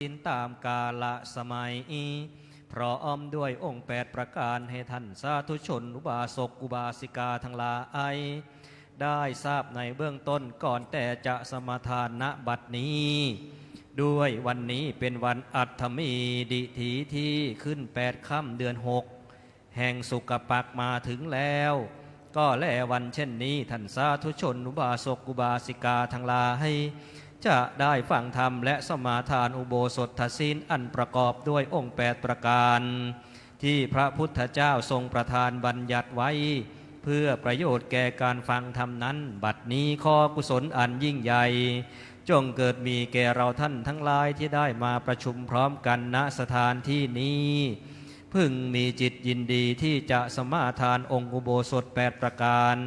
ศีลตามกาลสมัยพร้อมด้วยองค์8ประการให้ท่านสาธุชนอุบาสกอุบาสิกาทั้งหลายได้ทราบในเบื้องต้นก่อนแต่จะสมาทานณบัดนี้ด้วยวันนี้เป็นวันอัฐมีดิถีที่ขึ้น8ค่ำเดือน6แห่งสุกปักมาถึงแล้วก็แลวันเช่นนี้ท่านสาธุชนอุบาสกอุบาสิกาทั้งหลายจะได้ฟังธรรมและสมาทานอุโบสถศีลอันประกอบด้วยองค์8ประการที่พระพุทธเจ้าทรงประทานบัญญัติไว้เพื่อประโยชน์แก่การฟังธรรมนั้นบัดนี้ขอกุศลอันยิ่งใหญ่จงเกิดมีแก่เราท่านทั้งหลายที่ได้มาประชุมพร้อมกันณสถานที่นี้พึงมีจิตยินดีที่จะสมาทานองค์อุโบสถ8ประการ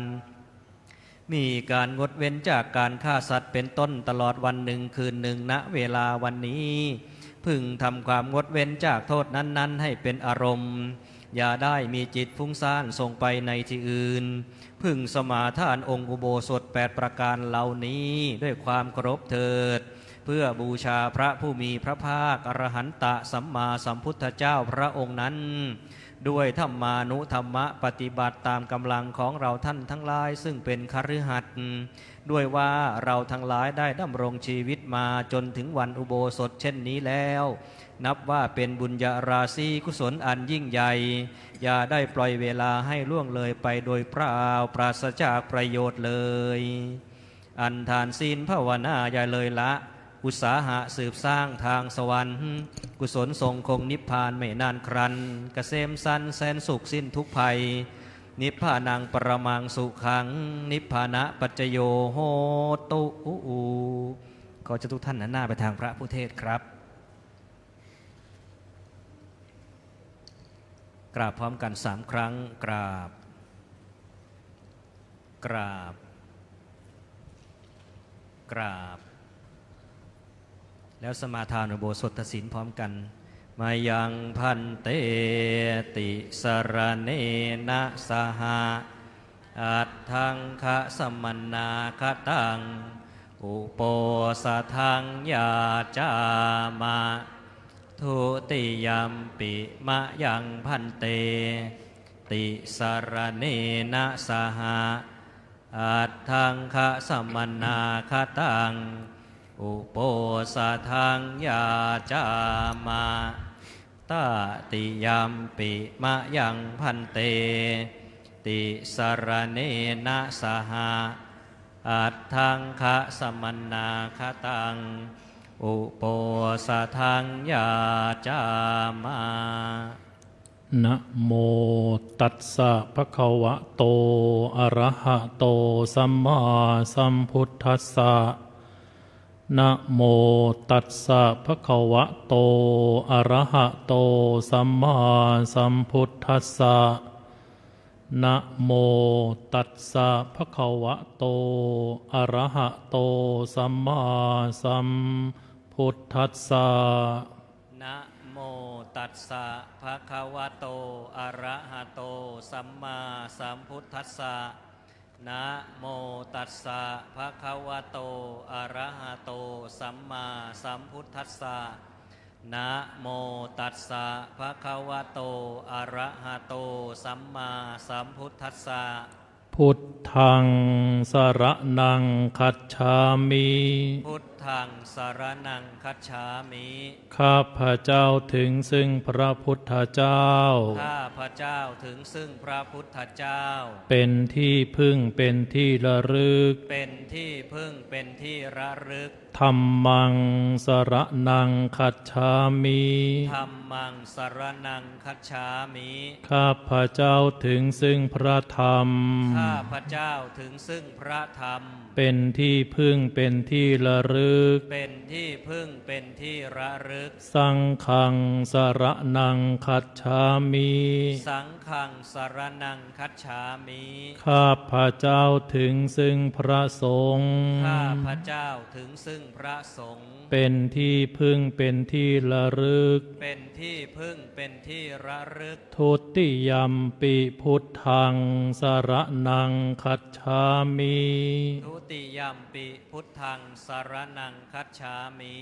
มีการงดเว้นจากการฆ่าสัตว์เป็นต้นตลอดวันหนึ่งคืนหนึ่งณเวลาวันนี้พึงทำความงดเว้นจากโทษนั้นๆให้เป็นอารมณ์อย่าได้มีจิตฟุ้งซ่านส่งไปในที่อื่นพึงสมาทานองค์อุโบสถ8ประการเหล่านี้ด้วยความเคารพเถิดเพื่อบูชาพระผู้มีพระภาคอรหันตสัมมาสัมพุทธเจ้าพระองค์นั้นด้วยธรรมานุธรรมะปฏิบัติตามกำลังของเราท่านทั้งหลายซึ่งเป็นคฤหัสถ์ด้วยว่าเราทั้งหลายได้ดำรงชีวิตมาจนถึงวันอุโบสถเช่นนี้แล้วนับว่าเป็นบุญญาราศีกุศลอันยิ่งใหญ่อย่าได้ปล่อยเวลาให้ล่วงเลยไปโดยเปล่าปราศจากประโยชน์เลยอันทานศีลภาวนาอย่าเลยละอุตสาหะสืบสร้างทางสวรรค์กุศลทรงคงนิพพานไม่นานครันเกษมสันแสนสุขสิ้นทุกภัยนิพพานังปรมังสุขังนิพพานะปัจจโยโหตุขอจะทุกท่านหันหน้าไปทางพระผู้เทศครับกราบพร้อมกัน3ครั้งกราบกราบกราบแล้วสมาทานอุโบสถศีลพร้อมกันมายังพันเตติสรเนนะสหะอัตถังคะสมนาคตังอุโปสถังยาจามะทุติยัมปิมะยังพันเตติสรเนนะสหะอัตถังคะสมนาคตังอุโปสถังยาจามะตติยัมปิมะยังพันเตติสรเนนะสหะอัตถังคะสมนาคตังอุโปสถังยาจามะนะโมตัสสะภะคะวะโตอะระหะโตสัมมาสัมพุทธัสสะนะโมตัสสะภะคะวะโตอะระหะโตสัมมาสัมพุทธัสสะนะโมตัสสะภะคะวะโตอะระหะโตสัมมาสัมพุทธัสสะนะโมตัสสะภะคะวะโตอะระหะโตสัมมาสัมพุทธัสสะนะโมตัสสะภะคะวะโตอะระหะโตสัมมาสัมพุทธัสสะนะโมตัสสะภะคะวะโตอะระหะโตสัมมาสัมพุทธัสสะพุทธังสรณังคัจฉามิพุทธังสรณังคัจฉามิข้าพเจ้าถึงซึ่งพระพุทธเจ้าข้าพเจ้าถึงซึ่งพระพุทธเจ้าเป็นที่พึ่งเป็นที่ระลึกเป็นที่พึ่งเป็นที่ระลึกธัมมังสรณังคัจฉามิธัมมังสรณังคัจฉามิข้าพเจ้าถึงซึ่งพระธรรมข้าพเจ้าถึงซึ่งพระธรรมเป็นที่พึ่งเป็นที่ระลึกเป็นที่พึ่งเป็นที่ระลึกสังฆังสรณังคัจฉามิสังฆังสรณังคัจฉามิข้าพเจ้าถึงซึ่งพระสงฆ์ข้าพเจ้าถึงซึ่งพระสงฆ์เป็นที่พึ่งเป็นที่ระลึกเป็นที่พึ่งเป็นที่ระลึกทุติยัมปิพุทธังสรณังคัจฉามิทุติยัมปิพุทธังสรณั นังคัจฉามิ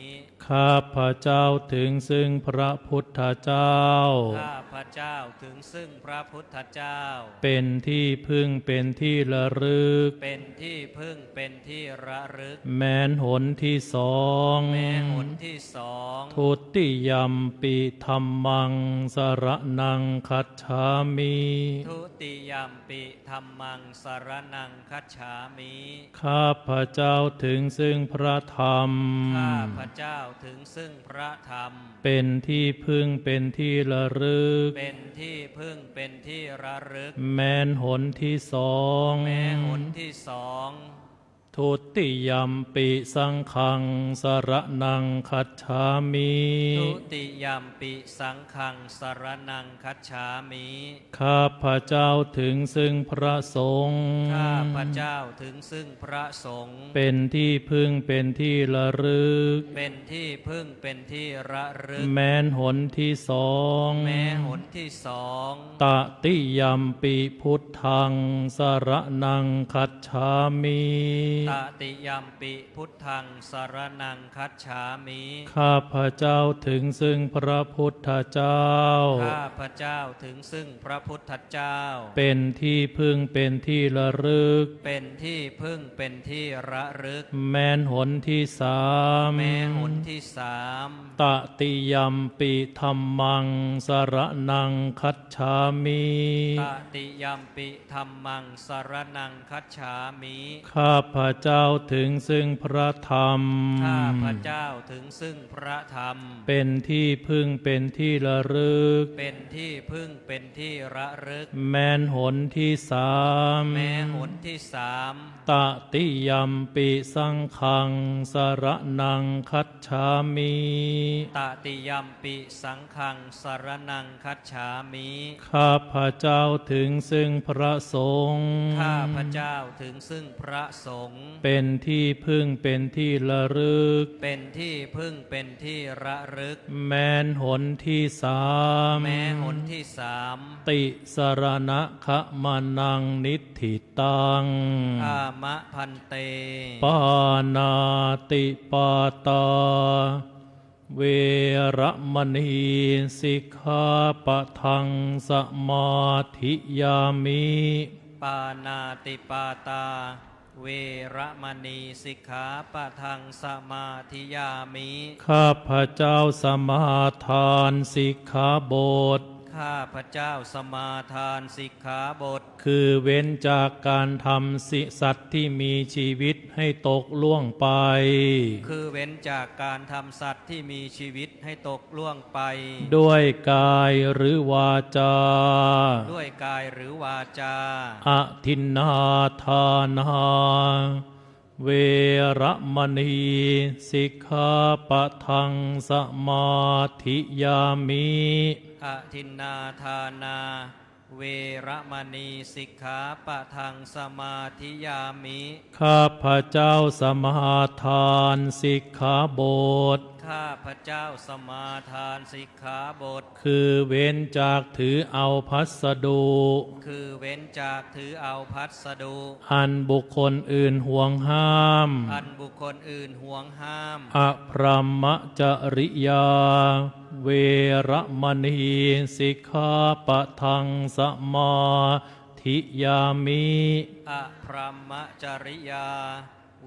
ข้าพระเจ้าถึงซึ่งพระพุทธเจ้า ข้าพระเจ้าถึงซึ่งพระพุทธเจ้า เป็นที่พึ่งเป็นที่ระลึก เป็นที่พึ่งเป็นที่ระลึก แม้นหนที่สอง แม้หนที่สอง ทุติยัมปิธัมมังสรนังคัจฉามิ ทุติยัมปิธัมมังสรนังคัจฉามิ ข้าพระเจ้าถึงซึ่งพระธรรม ข้าพระเจ้าถึงซึ่งพระธรรม เป็นที่พึ่งเป็นที่ระลึก เป็นที่พึ่งเป็นที่ระลึก แม้นหนที่สอง แม้หนที่สอง ทุติยัมปิสังฆังสรนังคัจฉามิ ทุติยัมปิสังฆังสรนังคัจฉามิ ข้าพระเจ้าถึงซึ่งพระสงฆ์ ข้าพระเจ้าถึงซึ่งพระสงฆ์ เป็นที่พึ่งเป็นที่ระลึก เป็นที่พึ่งเป็นที่ระลึก แม้นหนที่สอง แม้หนที่สอง ตติยัมปิพุทธังสรนังคัจฉามิ ตติยัมปิพุทธังสรนังคัจฉามิ ข้าพระเจ้าถึงซึ่งพระพุทธเจ้า ข้าพระเจ้าถึงซึ่งพระพุทธเจ้า เป็นที่พึ่งเป็นที่ระลึก เป็นที่พึ่งเป็นที่ระลึก แม้นหนที่สาม แม้หนที่สาม ตติยัมปิธัมมังสรนังคัจฉามิ ตติยัมปิธัมมังสรนังคัจฉามิ ข้าพระเจ้าถึงซึ่งพระธรรม ข้าพระเจ้าถึงซึ่งพระธรรม เป็นที่พึ่งเป็นที่ระลึก เป็นที่พึ่งเป็นที่ระลึก แม้นหนที่สาม แม้หนที่สาม ตติยัมปิสังฆังสรนังคัจฉามิ ตติยัมปิสังฆังสรนังคัจฉามิ ข้าพระเจ้าถึงซึ่งพระสงฆ์ ข้าพระเจ้าถึงซึ่งพระสงฆ์ เป็นที่พึ่งเป็นที่ระลึก เป็นที่พึ่งเป็นที่ระลึก แม้นหนที่สาม แม้หนที่สาม ติสรณะขะมานังนิทธิตัง อามะพันเต ปานาติปาตา เวระมณีสิกขาปะทังสมาธิยามิ ปานาติปาตา เวระมณีสิกขาปะทังสมาธิยามิ ข้าพระเจ้าสมาทานสิกขาบท ข้าพระเจ้าสมาทานสิกขาบท คือเว้นจากการทำสัตว์ที่มีชีวิตให้ตกล่วงไป คือเว้นจากการทำสัตว์ที่มีชีวิตให้ตกล่วงไป ด้วยกายหรือวาจา ด้วยกายหรือวาจา อทินนาทานา เวระมณีสิกขาปะทังสมาธิยามิ อทินนาทานา เวระมณีสิกขาปะทังสมาธิยามิ ข้าพระเจ้าสมาทานสิกขาบท ข้าพระเจ้าสมาทานสิกขาบท คือเว้นจากถือเอาพัสดุ คือเว้นจากถือเอาพัสดุ อันบุคคลอื่นห่วงห้าม อันบุคคลอื่นห่วงห้าม อพรหมจริยา เวระมณีสิกขาปะทังสมาธิยามิ อพรหมจริยา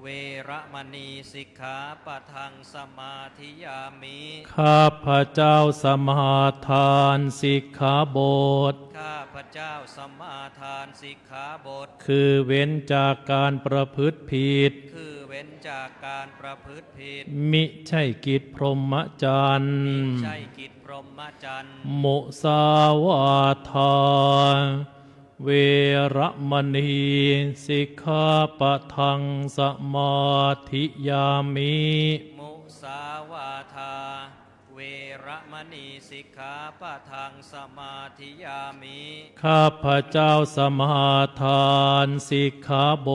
เวระมณีสิกขาปะทังสมาธิยามิ ข้าพระเจ้าสมาทานสิกขาบท ข้าพระเจ้าสมาทานสิกขาบท คือเว้นจากการประพฤติผิด คือเว้นจากการประพฤติผิด มิใช่กิจพรหมจรรย์ ใช่กิจพรหมจรรย์ มุสาวาทา เวระมณีสิกขาปะทังสมาธิยามิ มุสาวาทา เวระมณีสิกขาปะทังสมาธิยามิ ข้าพระเจ้าสมาทานสิกขาบ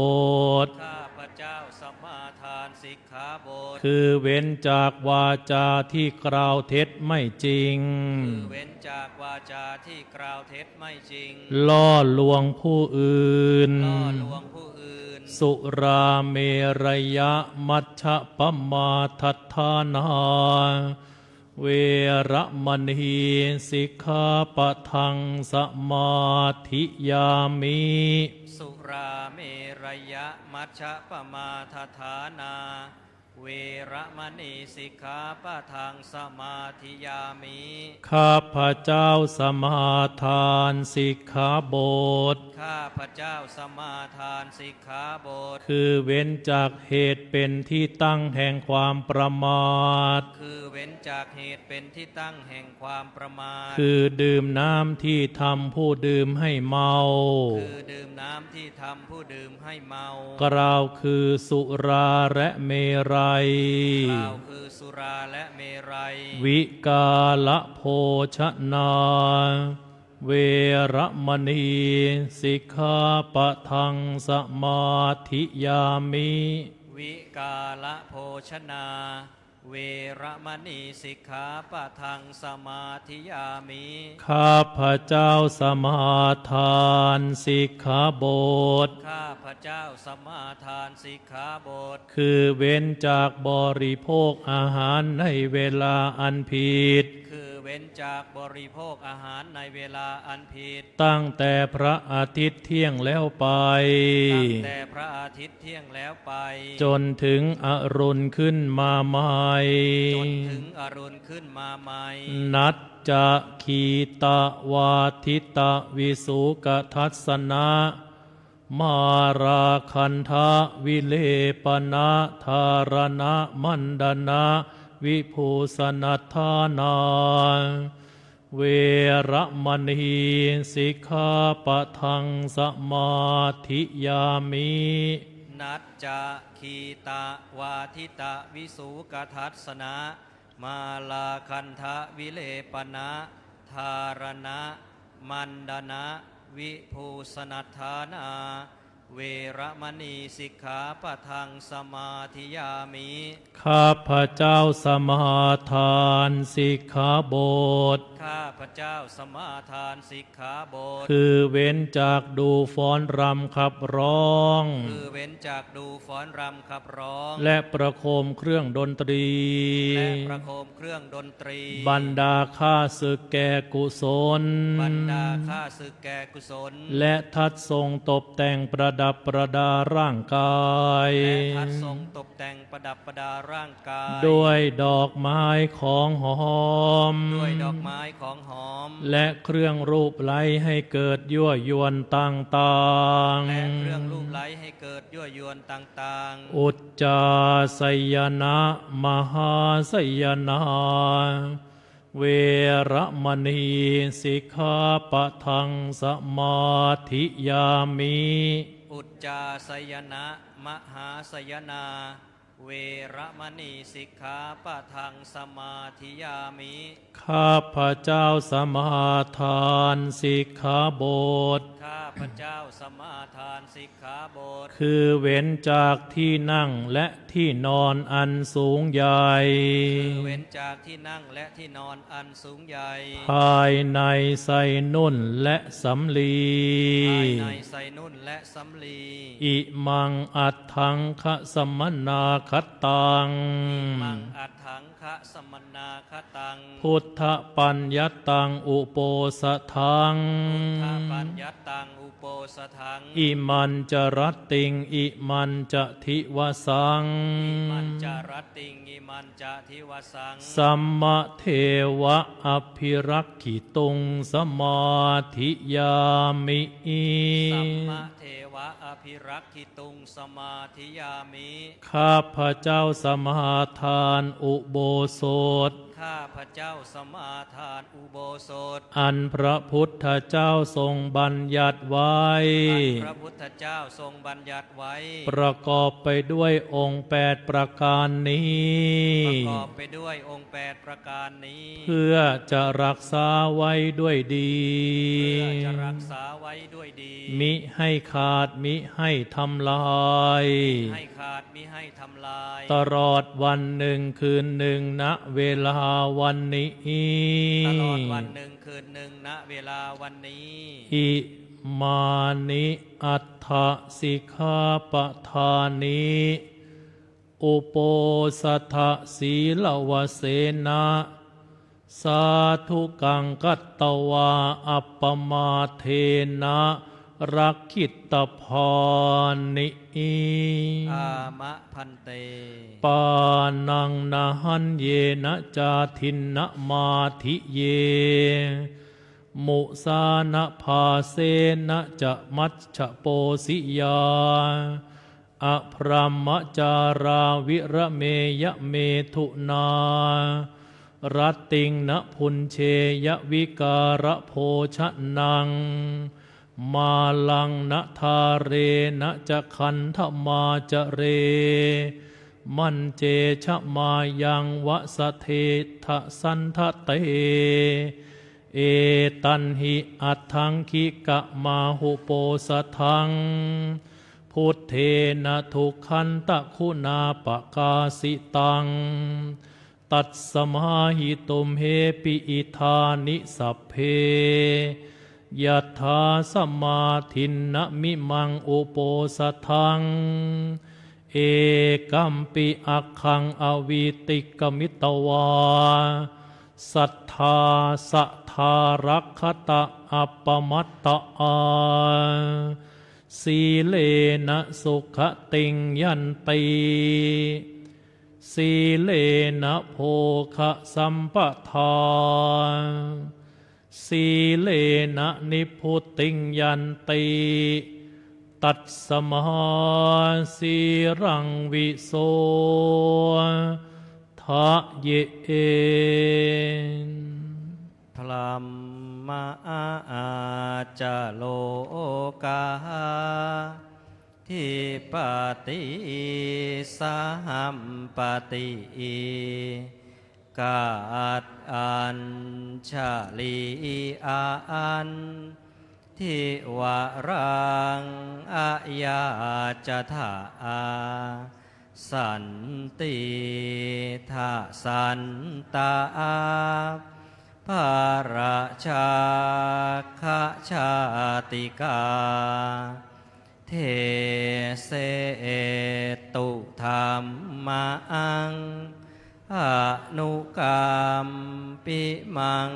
ท ข้าพระเจ้าสมาทานสิกขาบท คือเว้นจากวาจาที่กล่าวเท็จไม่จริง คือเว้นจากวาจาที่กล่าวเท็จไม่จริง ล่อลวงผู้อื่น ล่อลวงผู้อื่น สุราเมรยะมัชฌะปมาทัฏฐานาเวระมณีสิกขาปะทังสมาธิยามิ สุราเมรยะมัชฌะปมาทฐานาเวระมณีสิกขาปะทังสมาธิยามิ ข้าพระเจ้าสมาทานสิกขาบท ข้าพระเจ้าสมาทานสิกขาบท คือเว้นจากเหตุเป็นที่ตั้งแห่งความประมาท คือเว้นจากเหตุเป็นที่ตั้งแห่งความประมาท คือดื่มน้ำที่ทำผู้ดื่มให้เมา คือดื่มน้ำที่ทำผู้ดื่มให้เมาก ล่าวคือสุราและเมรัย กล่าวคือสุราและเมรัย วิกาละโภชนาเวระมณีสิกขาปะทังสมาธิยามิ วิกาละโภชนาเวระมณีสิกขาปะทังสมาธิยามิ ข้าพระเจ้าสมาทานสิกขาบท ข้าพระเจ้าสมาทานสิกขาบท คือเว้นจากบริโภคอาหารในเวลาอันผิด คือเว้นจากบริโภคอาหารในเวลาอันผิด ตั้งแต่พระอาทิตย์เที่ยงแล้วไป ตั้งแต่พระอาทิตย์เที่ยงแล้วไป จนถึงอรุณขึ้นมาใหม่ จนถึงอรุณขึ้นมาใหม่ นัจจะขีตะวาทิตะวิสุกทัสสนะมาราคันทะวิเลปนะธารณะมันดนะวิภูสนัทธานาเวระมณีสิกขาปะทังสมาธิยามิ นัจจะขีตะวาทิตะวิสุกทัสสนะมาลาคันทะวิเลปนะธารณะมันดนะวิภูสนัทธานาเวระมณีสิกขาปะทังสมาธิยามิ ข้าพระเจ้าสมาทานสิกขาบท ข้าพระเจ้าสมาทานสิกขาบท คือเว้นจากดูฟ้อนรำขับร้อง คือเว้นจากดูฟ้อนรำขับร้อง และประโคมเครื่องดนตรี และประโคมเครื่องดนตรี บรรดาข้าศึกแก่กุศล บรรดาข้าศึกแก่กุศล และทัดทรงตกแต่งประดับประดาร่างกาย และทัดทรงตกแต่งประดับประดาร่างกาย ด้วยดอกไม้ของหอม ด้วยดอกไม้ของหอม และเครื่องรูปไล้ให้เกิดยั่วยวนต่างๆ และเครื่องรูปไล้ให้เกิดยั่วยวนต่างๆ อุจจาสยนะมหาสยนาเวระมณีสิกขาปะทังสมาธิยามิ อุจจาสยนะมหาสยนาเวระมณีสิกขาปะทังสมาธิยามิ ข้าพระเจ้าสมาทานสิกขาบท ข้าพระเจ้าสมาทานสิกขาบท คือเว้นจากที่นั่งและที่นอนอันสูงใหญ่ คือเว้นจากที่นั่งและที่นอนอันสูงใหญ่ ภายในใส่นุ่นและสำลี ภายในใส่นุ่นและสำลี อิมังอัตถังคะสมนาคตัง มังอัฏฐังคะสมนาคตัง พุทธปัญญตังอุโปสทัง พุทธปัญญตังอุโปสถัง อิมันจรตติงอิมันจะทิวสัง มันจารติงอิมันจะทิวสัง สัมมเทวะอภิรักขิตุงสมาธิยามิ สัมมเทวะอภิรักขิตุงสมาธิยามิ ข้าพระเจ้าสมาทานอุโบสถ ข้าพระเจ้าสมาทานอุโบสถ อันพระพุทธเจ้าทรงบัญญัติไว้ อันพระพุทธเจ้าทรงบัญญัติไว้ ประกอบไปด้วยองค์8ประการนี้ ประกอบไปด้วยองค์8ประการนี้ เพื่อจะรักษาไว้ด้วยดี เพื่อจะรักษาไว้ด้วยดี มิให้ขาดมิให้ทำลาย ให้ขาดมิให้ทำลาย ตลอดวันหนึ่งคืนหนึ่งณเวลาวันนี้ ตลอดวันหนึ่งคืนหนึ่งณเวลาวันนี้ อิ มานิอัตถสิกขาปทานิอุโปสัทธสีลวเสนะสาธุกังกัตตวาอัปปมาเทนะรักขิตพรนิอามะพันเตปานังนะหันเยนะจาทินนะมาธิเยมุสานะภาเสนะจะมัชฌโปสิยาอภรมจาราวิระเมยะเมถุนารัตติงนะพุนเชยะวิการะโภชนังมาลังนะทาเรนะจะคันธมาจะเรมันเจชะมายังวะสะเททะสันทะเตเอตันหิอัตถังคิกะมาหุโปสทังพุทเทนะทุกขันตะคุณาปกาสิตังตัดสมาหิตุมเฮปิอิธานิสัพเพยัตถาสมาธินนะมิมังอุโปสทังเอกัมปิอักขังอวิติกมิตวาสัทธาสัทธารักขตะอัปปมัตตาสีเลนะสุขติงยันติสีเลนะโภคะสัมปทาสีเลนะนิพุติงยันติตัดสมาสีรังวิโสทะเยเอนพลัมมาอาจาโลกาทิปติสัมปติกาตอัญชลีอันทิวรังอายาจถาสันติทาสันตาภาราชาคชาติกาเทเสตุธรรมังอนุกรรมปิมัง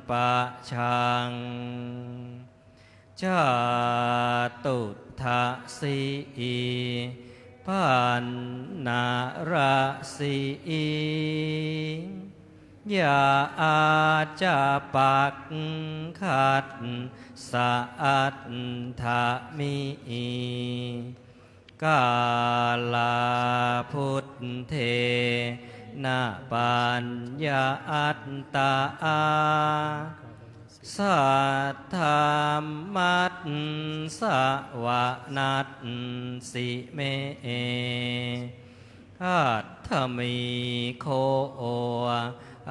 ปะชังจาตุทะสีปันนาราสียาอาจาปักขัดสะอัตถามิกาลาพุทเทนาปัญญาอัตตาสัทธามัตสวนัตสิเมอัตถมิโค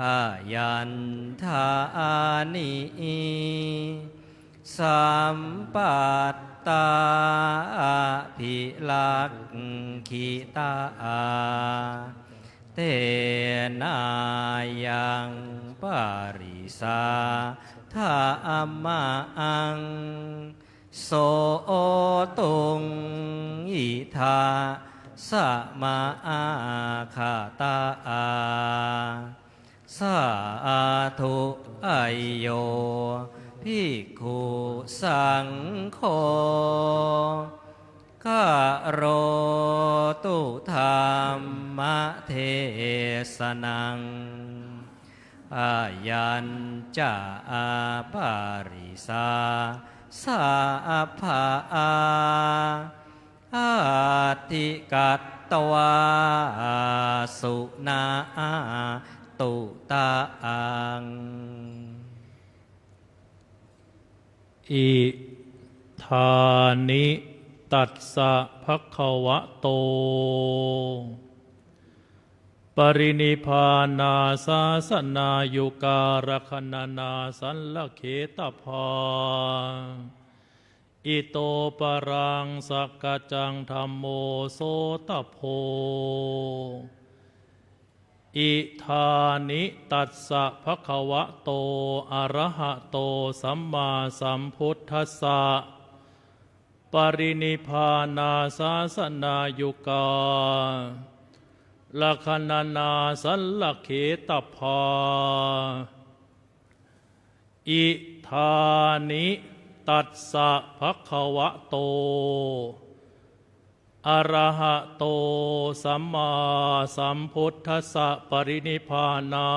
อายันทานิสัมปัตตาภิลักขิตาเตนายังปริสาธามาอังโสตุงอิทาสมาอาคาตาสาธุไอโยภิกขุสังโฆกะโรตุธรรมเทศนังอายัญจาปาริสาสาภาอาติกัตตวาสุนาตุตาอังอิธานิตัสสะภะคะวะโตปรินิพพานาศาสนายุการคณนาสัลลเขตพาอิโตปรังสักกจังธัมโมโสตโพอิธานิตัสสะภะคะวะโตอะระหะโตสัมมาสัมพุทธัสสะ ปรินิพพานาศาสนายุกาลัคนานาสัลลเขตภาอิธานิตัสสะภะคะวะโตอะระหะโตสัมมาสัมพุทธัสสะปรินิพพานา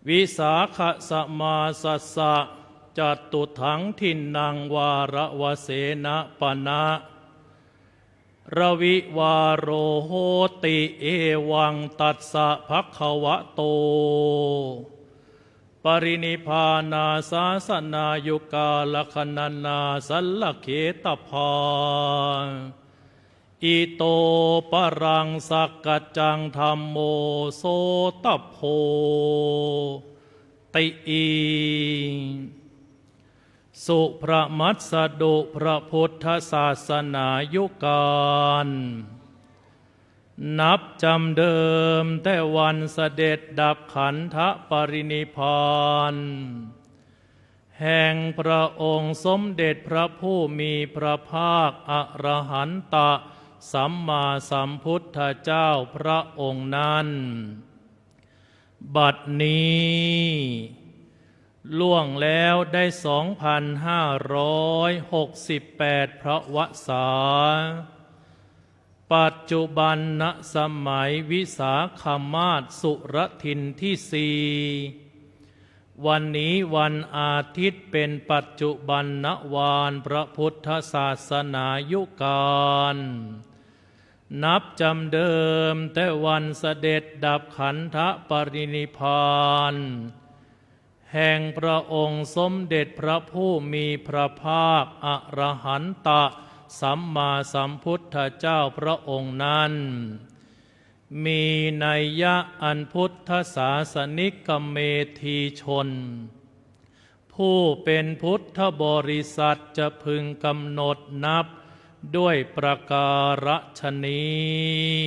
วิสาขสมาสัสสะจัตตุถังทินนังวาระวเสนะปนะระวิวาโรโหติเอวังตัสสะภะคะวะโตปรินิพพานาศาสนายุกาลคนานาสัลลเขตภาอิโตปรังสักกัจจังธัมโมโสตโพติอีสุพระมัสสดุพระพุทธศาสนายุกาลนับจำเดิมแต่วันเสด็จดับขันธปรินิพพานแห่งพระองค์สมเด็จพระผู้มีพระภาคอรหันตสัมมาสัมพุทธเจ้าพระองค์นั้นบัดนี้ล่วงแล้วได้2,568 พระวสาปัจจุบันณสมัยวิสาขมาสสุรทินที่4วันนี้วันอาทิตย์เป็นปัจจุบันณวานพระพุทธศาสนายุกาลนับจำเดิมแต่วันเสด็จดับขันธปรินิพพานแห่งพระองค์สมเด็จพระผู้มีพระภาคอรหันตสัมมาสัมพุทธเจ้าพระองค์นั้นมีนัยยะอันพุทธศาสนิกเมธีชนผู้เป็นพุทธบริษัทจะพึงกำหนดนับด้วยประการฉนี้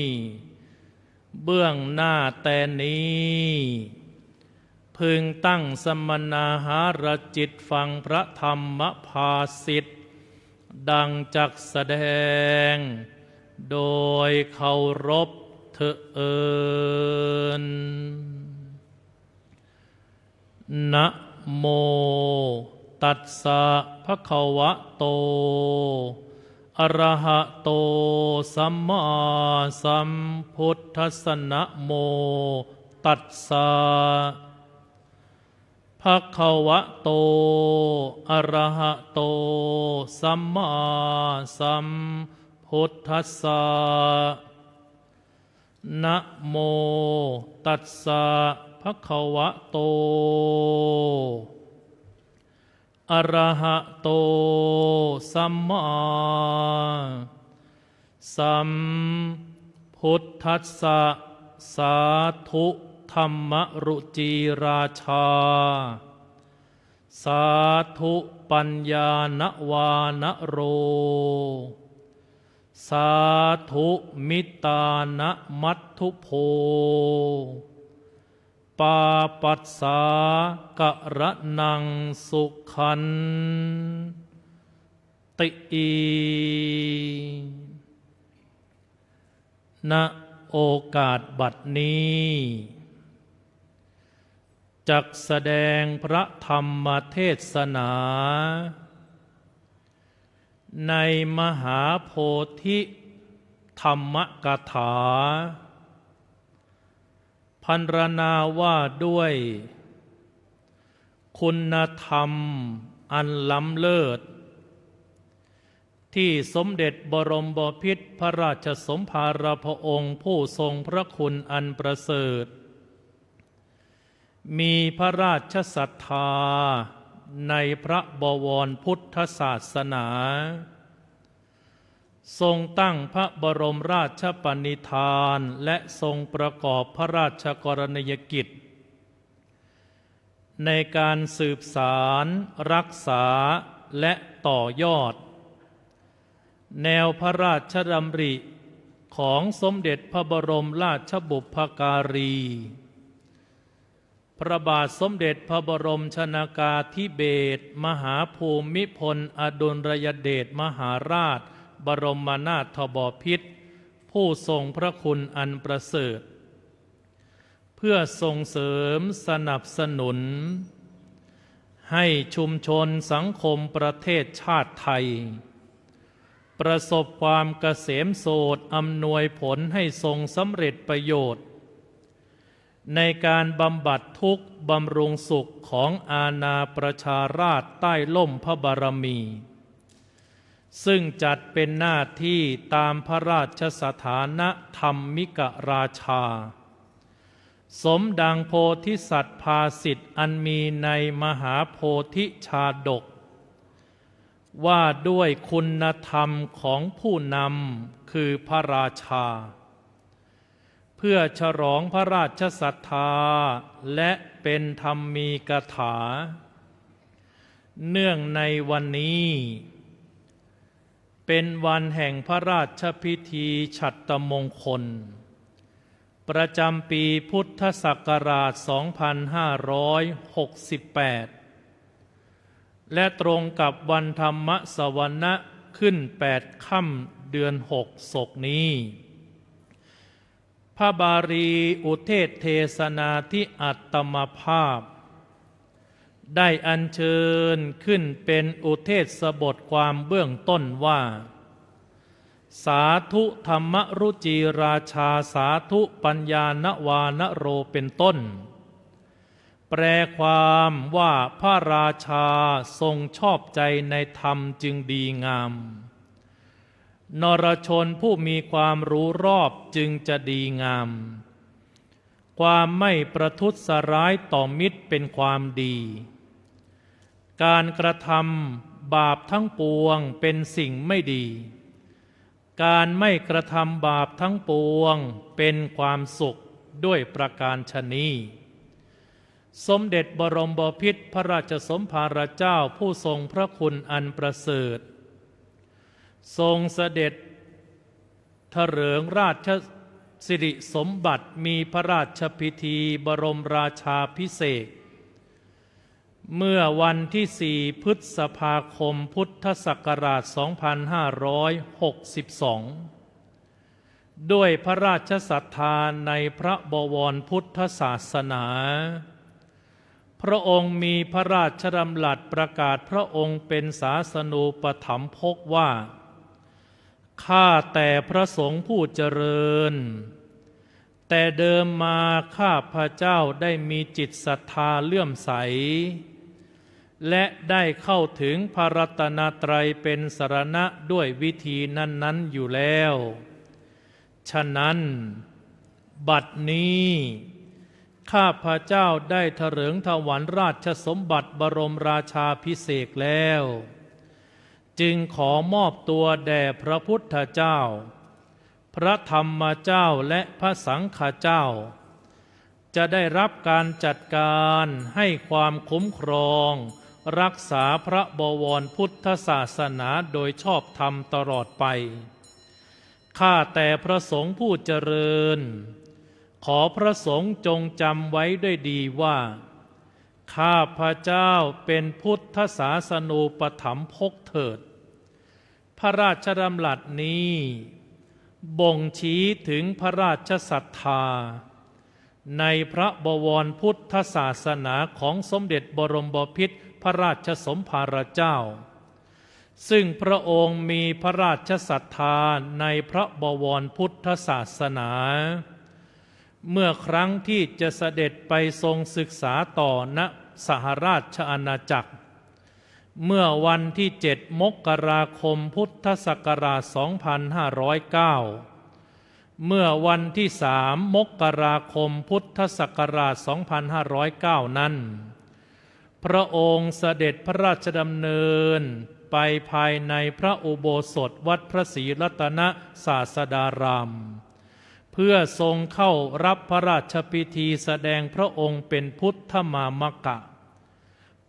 เบื้องหน้าแต่นี้พึงตั้งสมณาหารจิตฟังพระธรรมภาสิทธิ์ดังจักแสดงโดยเคารพเถิดนะโมตัสสะภะคะวะโตอะระหะโตสัมมาสัมพุทธัสสะนะโมตัสสะภะคะวะโตอะระหะโตสัมมาสัมพุทธัสสะนะโมตัสสะภะคะวะโตอะระหะโตสัมมาสัมพุทธัสสะสาธุธัมมรุจีราชาสาธุปัญญานวานโรสาธุมิตานมัตถุโพปาปัสสากะระนังสุขันติอีณโอกาสบัดนี้จักแสดงพระธรรมเทศนาในมหาโพธิธรรมกถาพรรณนาว่าด้วยคุณธรรมอันล้ำเลิศที่สมเด็จบรมบพิตรพระราชสมภารพระองค์ผู้ทรงพระคุณอันประเสริฐมีพระราชศรัทธาในพระบวรพุทธศาสนาทรงตั้งพระบรมราชปณิธานและทรงประกอบพระราชกรณียกิจในการสืบสารรักษาและต่อยอดแนวพระราชดำริของสมเด็จพระบรมราชบุพการี พระบาทสมเด็จพระบรมชนากาธิเบศรมหาภูมิพลอดุลยเดชมหาราชบรมนาถบพิตรผู้ทรงพระคุณอันประเสริฐเพื่อส่งเสริมสนับสนุนให้ชุมชนสังคมประเทศชาติไทยประสบความเกษมโสดอำนวยผลให้ทรงสำเร็จประโยชน์ในการบำบัดทุกข์บำรุงสุขของอาณาประชาราษฎร์ใต้ล่มพระบารมีซึ่งจัดเป็นหน้าที่ตามพระราชสถานะธรรมิกราชาสมดังโพธิสัตว์ภาสิทธิ์อันมีในมหาโพธิชาดกว่าด้วยคุณธรรมของผู้นำคือพระราชาเพื่อฉลองพระราชศรัทธาและเป็นธรรมีกถาเนื่องในวันนี้เป็นวันแห่งพระราชพิธีฉัตรมงคลประจำปีพุทธศักราช 2568 และตรงกับวันธรรมสวนะขึ้น8 ค่ำเดือน 6 ศกนี้พระบาลีอุเทศเทศนาที่อัตตมภาพได้อัญเชิญขึ้นเป็นอุเทศบทความเบื้องต้นว่าสาธุธรรมรุจีราชาสาธุปัญญานวานโรเป็นต้นแปลความว่าพระราชาทรงชอบใจในธรรมจึงดีงามนรชนผู้มีความรู้รอบจึงจะดีงามความไม่ประทุษร้ายต่อมิตรเป็นความดีการกระทำบาปทั้งปวงเป็นสิ่งไม่ดีการไม่กระทำบาปทั้งปวงเป็นความสุขด้วยประการฉะนี้สมเด็จบรมบพิตรพระราชสมภารเจ้าผู้ทรงพระคุณอันประเสริฐทรงเสด็จเถลิงราชสิริสมบัติมีพระราชพิธีบรมราชาภิเษกเมื่อวันที่ 4 พฤษภาคมพุทธศักราช 2562 ด้วยพระราชศรัทธาในพระบวรพุทธศาสนาพระองค์มีพระราชดำรัสประกาศพระองค์เป็นศาสนูปถัมภกว่าข้าแต่พระสงฆ์ผู้เจริญแต่เดิมมาข้าพระเจ้าได้มีจิตศรัทธาเลื่อมใสและได้เข้าถึงพระรัตนตรัยเป็นสรณะด้วยวิธีนั้นๆอยู่แล้วฉะนั้นบัดนี้ข้าพระเจ้าได้เถลิงถวายราชสมบัติบรมราชาภิเษกแล้วจึงขอมอบตัวแด่พระพุทธเจ้าพระธรรมเจ้าและพระสังฆเจ้าจะได้รับการจัดการให้ความคุ้มครองรักษาพระบวรพุทธศาสนาโดยชอบธรรมตลอดไปข้าแต่พระสงฆ์ผู้เจริญขอพระสงฆ์จงจำไว้ด้วยดีว่าข้าพระเจ้าเป็นพุทธศาสนูปถัมภกเถิดพระราชดำรัสนี้บ่งชี้ถึงพระราชศรัทธาในพระบวรพุทธศาสนาของสมเด็จบรมบพิตรพระราชสมภารเจ้าซึ่งพระองค์มีพระราชศรัทธาในพระบวรพุทธศาสนาเมื่อครั้งที่จะเสด็จไปทรงศึกษาต่อณสหราชอาณาจักรเมื่อวันที่ 7 มกราคมพุทธศักราช 2509 เมื่อวันที่ 3 มกราคมพุทธศักราช 2509 นั้นพระองค์เสด็จพระราชดำเนินไปภายในพระอุโบสถวัดพระศรีรัตนศาสดารามเพื่อทรงเข้ารับพระราชพิธีแสดงพระองค์เป็นพุทธมามกะ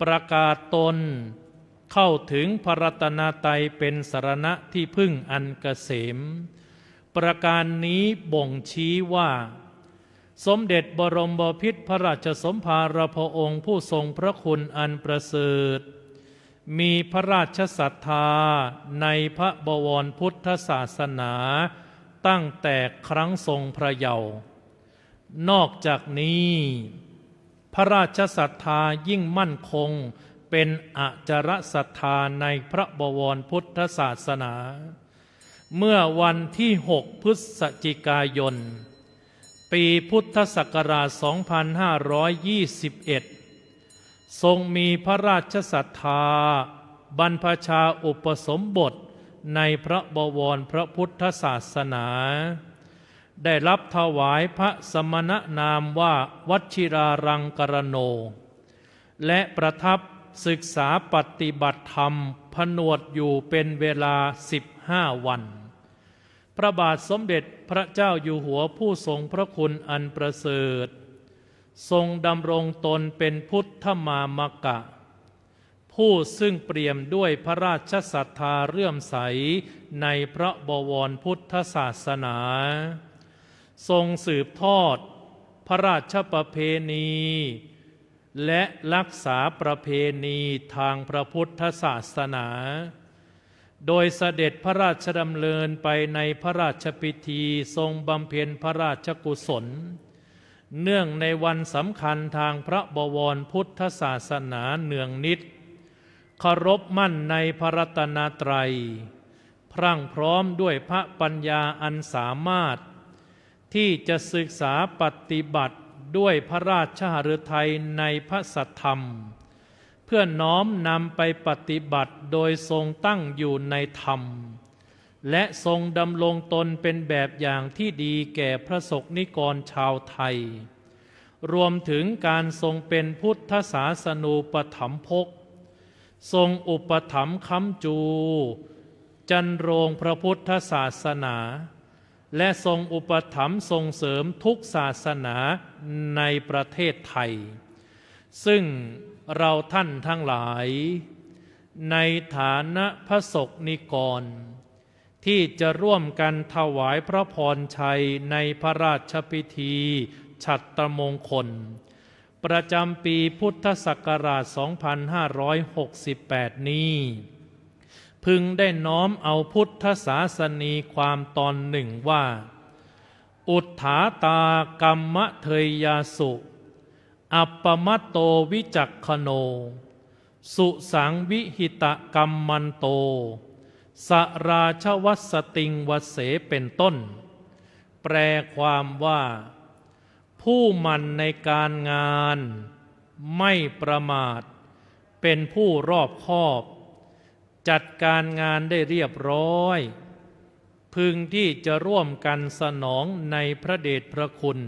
ประกาศตนเข้าถึงพระรัตนตรัยเป็นสรณะที่พึ่งอันเกษมประการนี้บ่งชี้ว่า สมเด็จบรมบพิตรพระราชสมภารพระองค์ผู้ทรงพระคุณอันประเสริฐมีพระราชศรัทธาในพระบวรพุทธศาสนาตั้งแต่ครั้งทรงพระเยาว์นอกจากนี้พระราชศรัทธายิ่งมั่นคงเป็นอจรศรัทธาในพระบวรพุทธศาสนาเมื่อวันที่6 พฤศจิกายนปีพุทธศักราช 2521 ทรงมีพระราชศรัทธาบรรพชาอุปสมบทในพระบวรพระพุทธศาสนาได้รับถวายพระสมณนามว่าวชิรารังกรโนและประทับศึกษาปฏิบัติธรรมผนวดอยู่เป็นเวลา15 วันพระบาทสมเด็จพระเจ้าอยู่หัวผู้ทรงพระคุณอันประเสริฐทรงดำรงตนเป็นพุทธมามกะผู้ซึ่งเปี่ยมด้วยพระราชศรัทธาเลื่อมใสในพระบวรพุทธศาสนาทรงสืบทอดพระราชประเพณีและรักษาประเพณีทางพระพุทธศาสนาโดยเสด็จพระราชดำเนินไปในพระราชพิธีทรงบำเพ็ญพระราชกุศลเนื่องในวันสำคัญทางพระบวรพุทธศาสนาเนืองนิดเคารพมั่นในพระรัตนตรัยพรั่งพร้อมด้วยพระปัญญาอันสามารถที่จะศึกษาปฏิบัติด้วยพระราชฤทัยในพระสัทธรรมเพื่อน้อมนำไปปฏิบัติโดยทรงตั้งอยู่ในธรรมและทรงดำรงตนเป็นแบบอย่างที่ดีแก่พระสงฆ์นิกรชาวไทยรวมถึงการทรงเป็นพุทธศาสนูปถัมภกทรงอุปถัมภ์ค้ำจูจันโรงพระพุทธศาสนาและทรงอุปถัมภ์ส่งเสริมทุกศาสนาในประเทศไทยซึ่งเราท่านทั้งหลายในฐานะพระสงฆ์นิกรที่จะร่วมกันถวายพระพรชัยในพระราชพิธีฉัตรมงคลประจำปีพุทธศักราช 2568 นี้พึงได้น้อมเอาพุทธศาสนีความตอนหนึ่งว่าอุทธาตากัมมะเทยยาสุอัปปมัตโตวิจักขโนสุสังวิหิตกัมมันโตสราชวัสติงวเสเป็นต้นแปลความว่าผู้มันในการงานไม่ประมาทเป็นผู้รอบคอบจัดการงานได้เรียบร้อยพึงที่จะร่วมกันสนองในพระเดชพระคุณ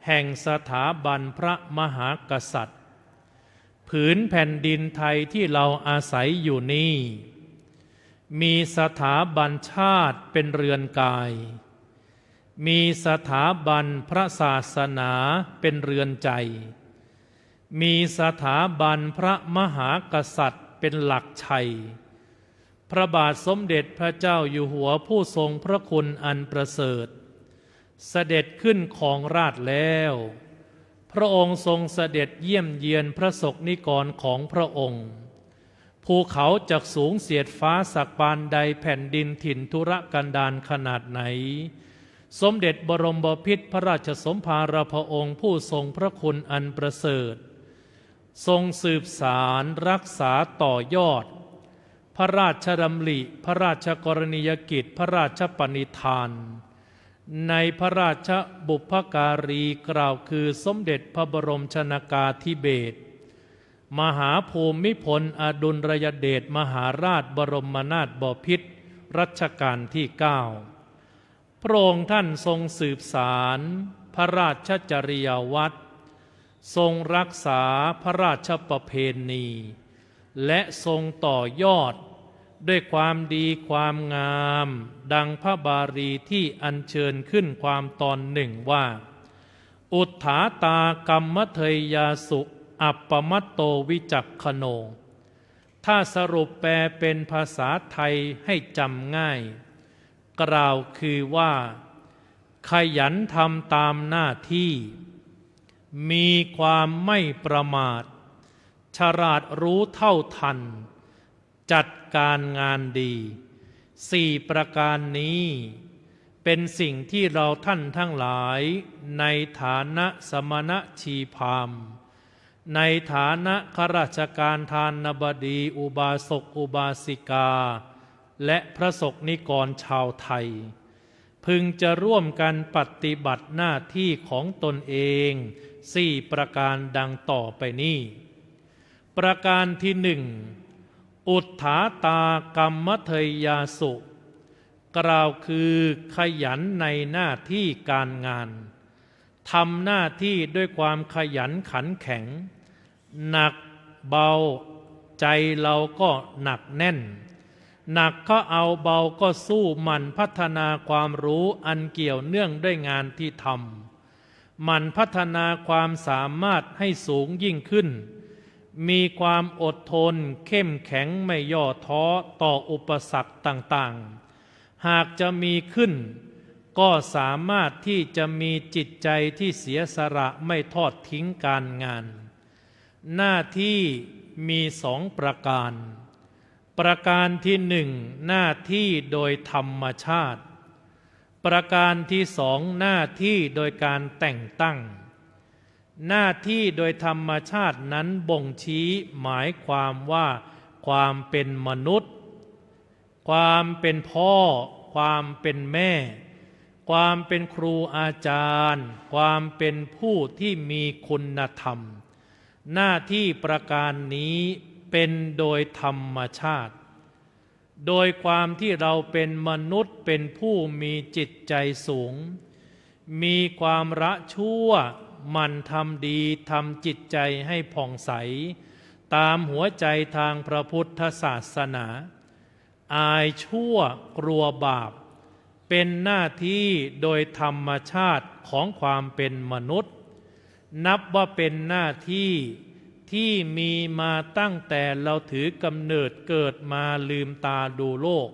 แห่งสถาบันพระมหากษัตริย์ผืนแผ่นดินไทยที่เราอาศัยอยู่นี้มีสถาบันชาติเป็นเรือนกายมีสถาบันพระศาสนาเป็นเรือนใจมีสถาบันพระมหากษัตริย์เป็นหลักชัยพระบาทสมเด็จพระเจ้าอยู่หัวผู้ทรงพระคุณอันประเสริฐเสด็จขึ้นครองราชย์แล้วพระองค์ทรงเสด็จเยี่ยมเยียนพระสงฆ์นิกรของพระองค์ภูเขาจักสูงเสียดฟ้าสักปานใดแผ่นดินถิ่นทุรกันดารขนาดไหนสมเด็จบรมบพิตรพระราชสมภารพระองค์ผู้ทรงพระคุณอันประเสริฐทรงสืบสารรักษาต่อยอดพระราชดำริพระราชกรณียกิจพระราชปณิธานในพระราชบุพการีกล่าวคือสมเด็จพระบรมชนกาธิเบศรมหาภูมิพลอดุลยเดชมหาราชบรมนาถบพิตรรัชกาลที่ 9พระองค์ท่านทรงสืบสารพระราชจริยวัตรทรงรักษาพระราชประเพณีและทรงต่อยอดด้วยความดีความงามดังพระบาลีที่อัญเชิญขึ้นความตอนหนึ่งว่าอุทธาตากัมมะเทยยาสุอัปปมัตโตวิจักขโนถ้าสรุปแปลเป็นภาษาไทยให้จำง่ายกล่าวคือว่า ขยันทำตามหน้าที่มีความไม่ประมาทฉลาดรู้เท่าทันจัดการงานดี4ประการนี้เป็นสิ่งที่เราท่านทั้งหลายในฐานะสมณชีพราหมณ์ในฐานะข้าราชการทานบดีอุบาสกอุบาสิกาและพระสงฆ์นิกรชาวไทยพึงจะร่วมกันปฏิบัติหน้าที่ของตนเอง4ประการดังต่อไปนี้ประการที่หนึ่งอุทธาตากรรมเทยาสุกล่าวคือขยันในหน้าที่การงานทำหน้าที่ด้วยความขยันขันแข็งหนักเบาใจเราก็หนักแน่นหนักก็เอาเบาก็สู้มันพัฒนาความรู้อันเกี่ยวเนื่องด้วยงานที่ทำมันพัฒนาความสามารถให้สูงยิ่งขึ้นมีความอดทนเข้มแข็งไม่ย่อท้อต่ออุปสรรคต่างๆหากจะมีขึ้นก็สามารถที่จะมีจิตใจที่เสียสละไม่ทอดทิ้งการงานหน้าที่มี2ประการประการที่1หน้าที่โดยธรรมชาติประการที่2หน้าที่โดยการแต่งตั้งหน้าที่โดยธรรมชาตินั้นบ่งชี้หมายความว่าความเป็นมนุษย์ความเป็นพ่อความเป็นแม่ความเป็นครูอาจารย์ความเป็นผู้ที่มีคุณธรรมหน้าที่ประการนี้เป็นโดยธรรมชาติโดยความที่เราเป็นมนุษย์เป็นผู้มีจิตใจสูงมีความละชั่วหมั่นทำดีทำจิตใจให้ผ่องใสตามหัวใจทางพระพุทธศาสนาอายชั่วกลัวบาปเป็นหน้าที่โดยธรรมชาติของความเป็นมนุษย์นับว่าเป็นหน้าที่ที่มีมาตั้งแต่เราถือกำเนิดเกิดมาลืมตาดูโลก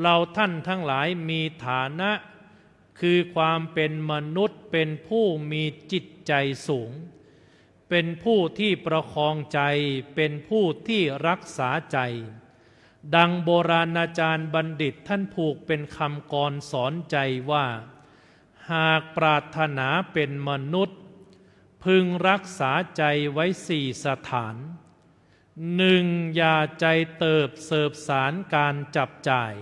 เราท่านทั้งหลายมีฐานะคือความเป็นมนุษย์เป็นผู้มีจิตใจสูงเป็นผู้ที่ประคองใจเป็นผู้ที่รักษาใจดังโบราณอาจารย์บัณฑิตท่านผูกเป็นคำกรสอนใจว่าหากปรารถนาเป็นมนุษย์พึงรักษาใจไว้4สถาน 1. อย่าใจเติบเสบสารการจับจ่าย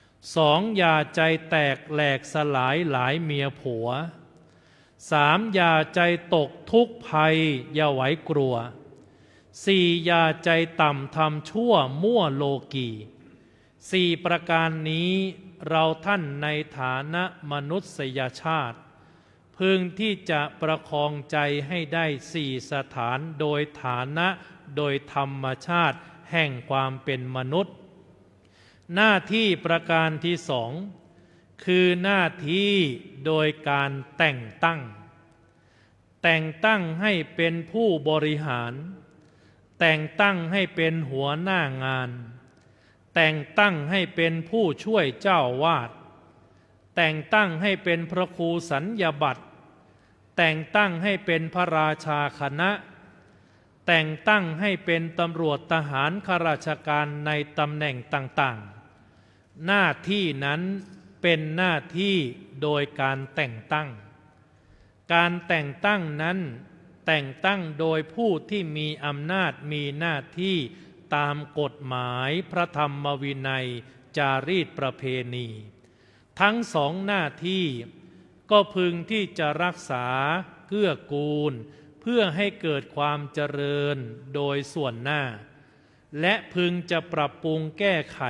2. อย่าใจแตกแหลกสลายหลายเมียผัว 3. อย่าใจตกทุกข์ภัยอย่าไหวกลัว 4. อย่าใจต่ำทำชั่วมั่วโลกี4ประการนี้เราท่านในฐานะมนุษยชาติพึงที่จะประคองใจให้ได้4สถานโดยฐานะโดยธรรมชาติแห่งความเป็นมนุษย์หน้าที่ประการที่2คือหน้าที่โดยการแต่งตั้งให้เป็นผู้บริหารแต่งตั้งให้เป็นหัวหน้างานแต่งตั้งให้เป็นผู้ช่วยเจ้าวาดแต่งตั้งให้เป็นพระครูสัญญาบัตรแต่งตั้งให้เป็นพระราชาคณะแต่งตั้งให้เป็นตำรวจทหารข้าราชการในตำแหน่งต่างๆหน้าที่นั้นเป็นหน้าที่โดยการแต่งตั้งการแต่งตั้งนั้นแต่งตั้งโดยผู้ที่มีอำนาจมีหน้าที่ตามกฎหมายพระธรรมวินัยจารีตประเพณีทั้ง2หน้าที่ก็พึงที่จะรักษาเกื้อกูลเพื่อให้เกิดความเจริญโดยส่วนหน้าและพึงจะปรับปรุงแก้ไข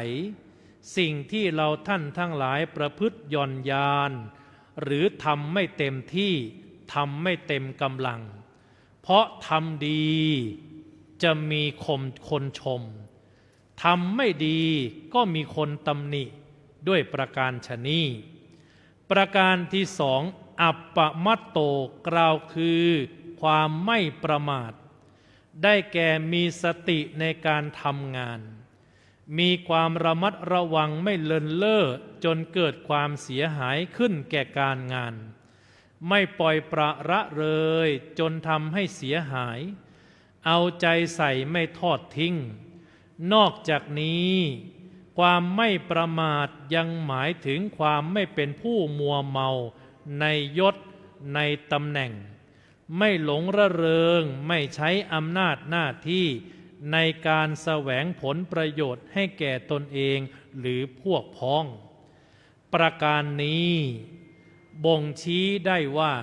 สิ่งที่เราท่านทั้งหลายประพฤติหย่อนยานหรือทำไม่เต็มที่ทำไม่เต็มกำลังเพราะทำดีจะมีคนชมทำไม่ดีก็มีคนตำหนิด้วยประการฉะนี้ประการที่2อัปปมัตโตกล่าวคือความไม่ประมาทได้แก่มีสติในการทำงาน มีความระมัดระวังไม่เลินเล่อจนเกิดความเสียหายขึ้นแก่การงานไม่ปล่อยประละเลยจนทำให้เสียหายเอาใจใส่ไม่ทอดทิ้งนอกจากนี้ความไม่ประมาทยังหมายถึงความไม่เป็นผู้มัวเมาในยศในตำแหน่งไม่หลงระเริงไม่ใช้อำนาจหน้าที่ในการแสวงผลประโยชน์ให้แก่ตนเองหรือพวกพ้องประการนี้บ่งชี้ได้ว่า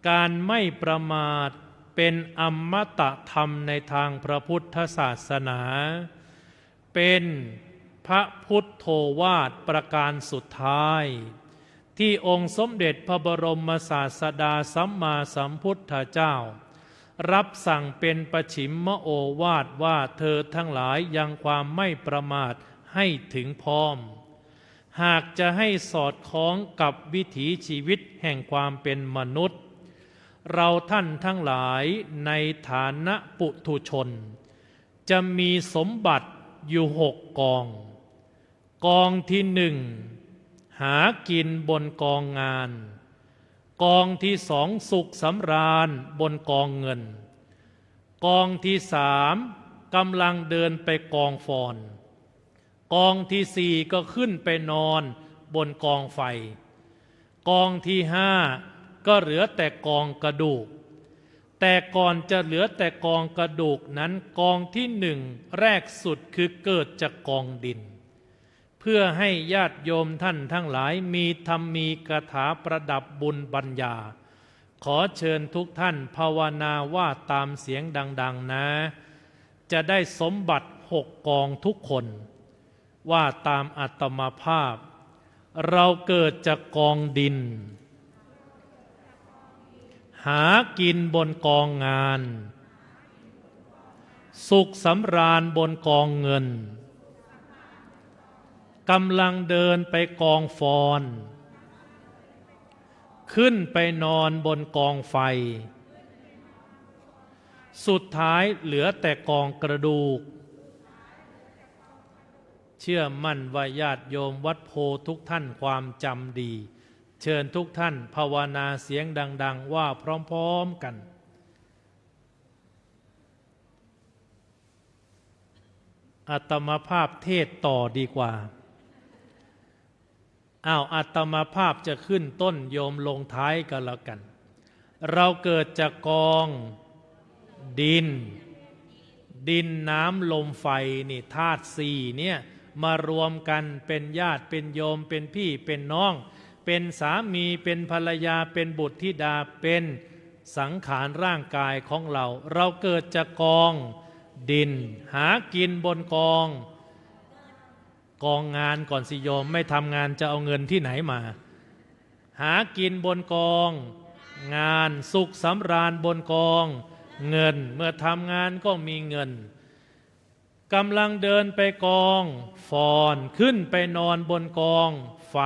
การไม่ประมาทเป็นอมตะธรรมในทางพระพุทธศาสนาเป็นพระพุทโธวาทประการสุดท้ายที่องค์สมเด็จพระบรมศาสดาสัมมาสัมพุทธเจ้ารับสั่งเป็นปฉิมโอวาทว่าเธอทั้งหลายยังความไม่ประมาทให้ถึงพร้อมหากจะให้สอดคล้องกับวิถีชีวิตแห่งความเป็นมนุษย์เราท่านทั้งหลายในฐานะปุถุชนจะมีสมบัติอยู่6 กองกองที่1หากินบนกองงานกองที่2สุขสำราญบนกองเงินกองที่3กำลังเดินไปกองฟอนกองที่4ก็ขึ้นไปนอนบนกองไฟกองที่5ก็เหลือแต่กองกระดูกแต่ก่อนจะเหลือแต่กองกระดูกนั้นกองที่1แรกสุดคือเกิดจากกองดินเพื่อให้ญาติโยมท่านทั้งหลายมีธรรมมีคาถาประดับบุญปัญญาขอเชิญทุกท่านภาวนาว่าตามเสียงดังๆนะจะได้สมบัติ6 กองทุกคนว่าตามอัตมภาพเราเกิดจากกองดินหากินบนกองงานสุขสำราญบนกองเงินกำลังเดินไปกองฟอนขึ้นไปนอนบนกองไฟสุดท้ายเหลือแต่กองกระดูกเชื่อมั่นว่าญาติโยมวัดโพทุกท่านความจำดีเชิญทุกท่านภาวนาเสียงดังๆว่าพร้อมๆกันอาตมาภาพเทศต่อดีกว่าอาตมาภาพจะขึ้นต้นโยมลงท้ายกันแล้วกันเราเกิดจากกองดินน้ำลมไฟนี่ธาตุ4เนี่ยมารวมกันเป็นญาติเป็นโยมเป็นพี่เป็นน้องเป็นสามีเป็นภรรยาเป็นบุตรธิดาเป็นสังขารร่างกายของเราเกิดจากกองดินหากินบนกองงานก่อนสิโยมไม่ทำงานจะเอาเงินที่ไหนมาหากินบนกองงานสุขสำราญบนกองเงินเมื่อทำงานก็มีเงินกำลังเดินไปกองฟอนขึ้นไปนอนบนกองไฟ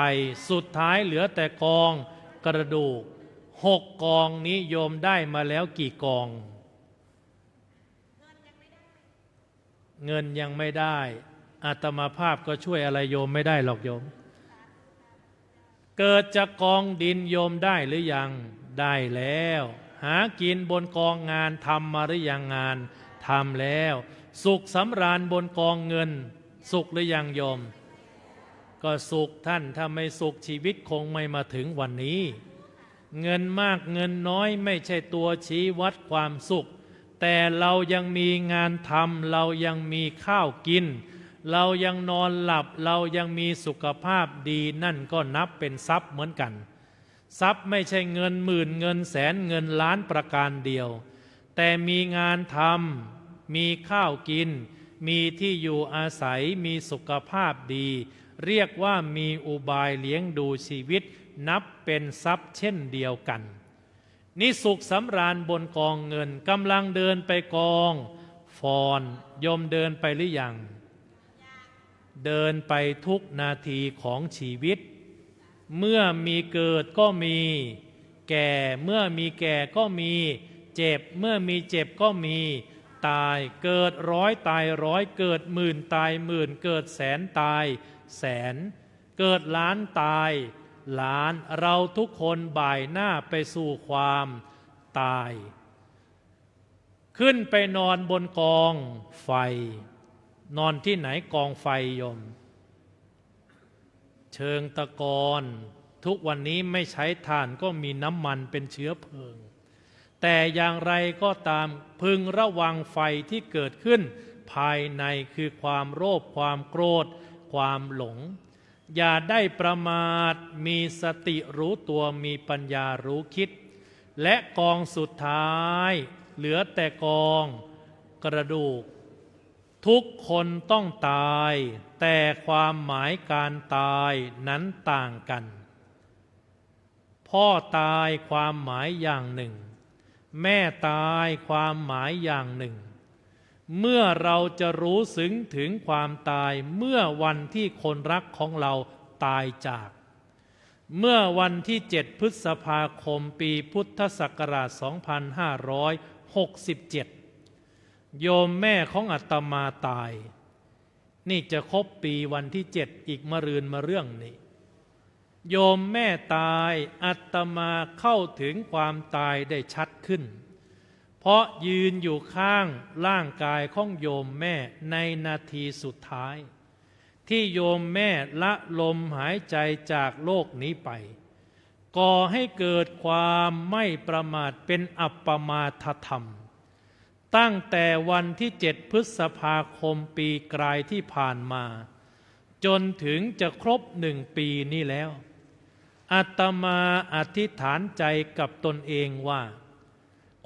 สุดท้ายเหลือแต่กองกระดูก6 กองนี้โยมได้มาแล้วกี่กองเงินยังไม่ได้อาตมาภาพก็ช่วยอะไรโยมไม่ได้หรอกโยมเกิดจากกองดินโยมได้หรือยังได้แล้วหากินบนกองงานทำมาหรือยังงานทำแล้วสุขสำราญบนกองเงินสุขหรือยังโยมก็สุขท่านถ้าไม่สุขชีวิตคงไม่มาถึงวันนี้เงินมากเงินน้อยไม่ใช่ตัวชี้วัดความสุขแต่เรายังมีงานทำเรายังมีข้าวกินเรายังนอนหลับเรายังมีสุขภาพดีนั่นก็นับเป็นทรัพย์เหมือนกันทรัพย์ไม่ใช่เงินหมื่นเงินแสนเงินล้านประการเดียวแต่มีงานทำมีข้าวกินมีที่อยู่อาศัยมีสุขภาพดีเรียกว่ามีอุบายเลี้ยงดูชีวิตนับเป็นทรัพย์เช่นเดียวกันนี่สุขสำราญบนกองเงินกำลังเดินไปกองฟอนโยมเดินไปหรือยังเดินไปทุกนาทีของชีวิตเมื่อมีเกิดก็มีแก่เมื่อมีแก่ก็มีเจ็บเมื่อมีเจ็บก็มี ตายเกิดร้อยตายร้อยเกิดหมื่นตายหมื่นเกิดแสนตายแสนเกิดล้านตายล้านเราทุกคนบ่ายหน้าไปสู่ความตายขึ้นไปนอนบนกองไฟนอนที่ไหนกองไฟโยมเชิงตะกอนทุกวันนี้ไม่ใช้ถ่านก็มีน้ำมันเป็นเชื้อเพลิงแต่อย่างไรก็ตามพึงระวังไฟที่เกิดขึ้นภายในคือความโลภความโกรธความหลงอย่าได้ประมาทมีสติรู้ตัวมีปัญญารู้คิดและกองสุดท้ายเหลือแต่กองกระดูกทุกคนต้องตายแต่ความหมายการตายนั้นต่างกันพ่อตายความหมายอย่างหนึ่งแม่ตายความหมายอย่างหนึ่งเมื่อเราจะรู้ซึ้งถึงความตายเมื่อวันที่คนรักของเราตายจากเมื่อวันที่7 พฤษภาคมปีพุทธศักราช 2567 โยมแม่ของอาตมาตายนี่จะครบปีวันที่7อีกมะรืนมาเรื่องนี้โยมแม่ตายอาตมาเข้าถึงความตายได้ชัดขึ้นเพราะยืนอยู่ข้างร่างกายของโยมแม่ในนาทีสุดท้ายที่โยมแม่ละลมหายใจจากโลกนี้ไปก่อให้เกิดความไม่ประมาทเป็นอัปปมาทธรรมตั้งแต่วันที่7 พฤษภาคมปีกลายที่ผ่านมาจนถึงจะครบ1 ปีนี้แล้วอาตมาอธิษฐานใจกับตนเองว่า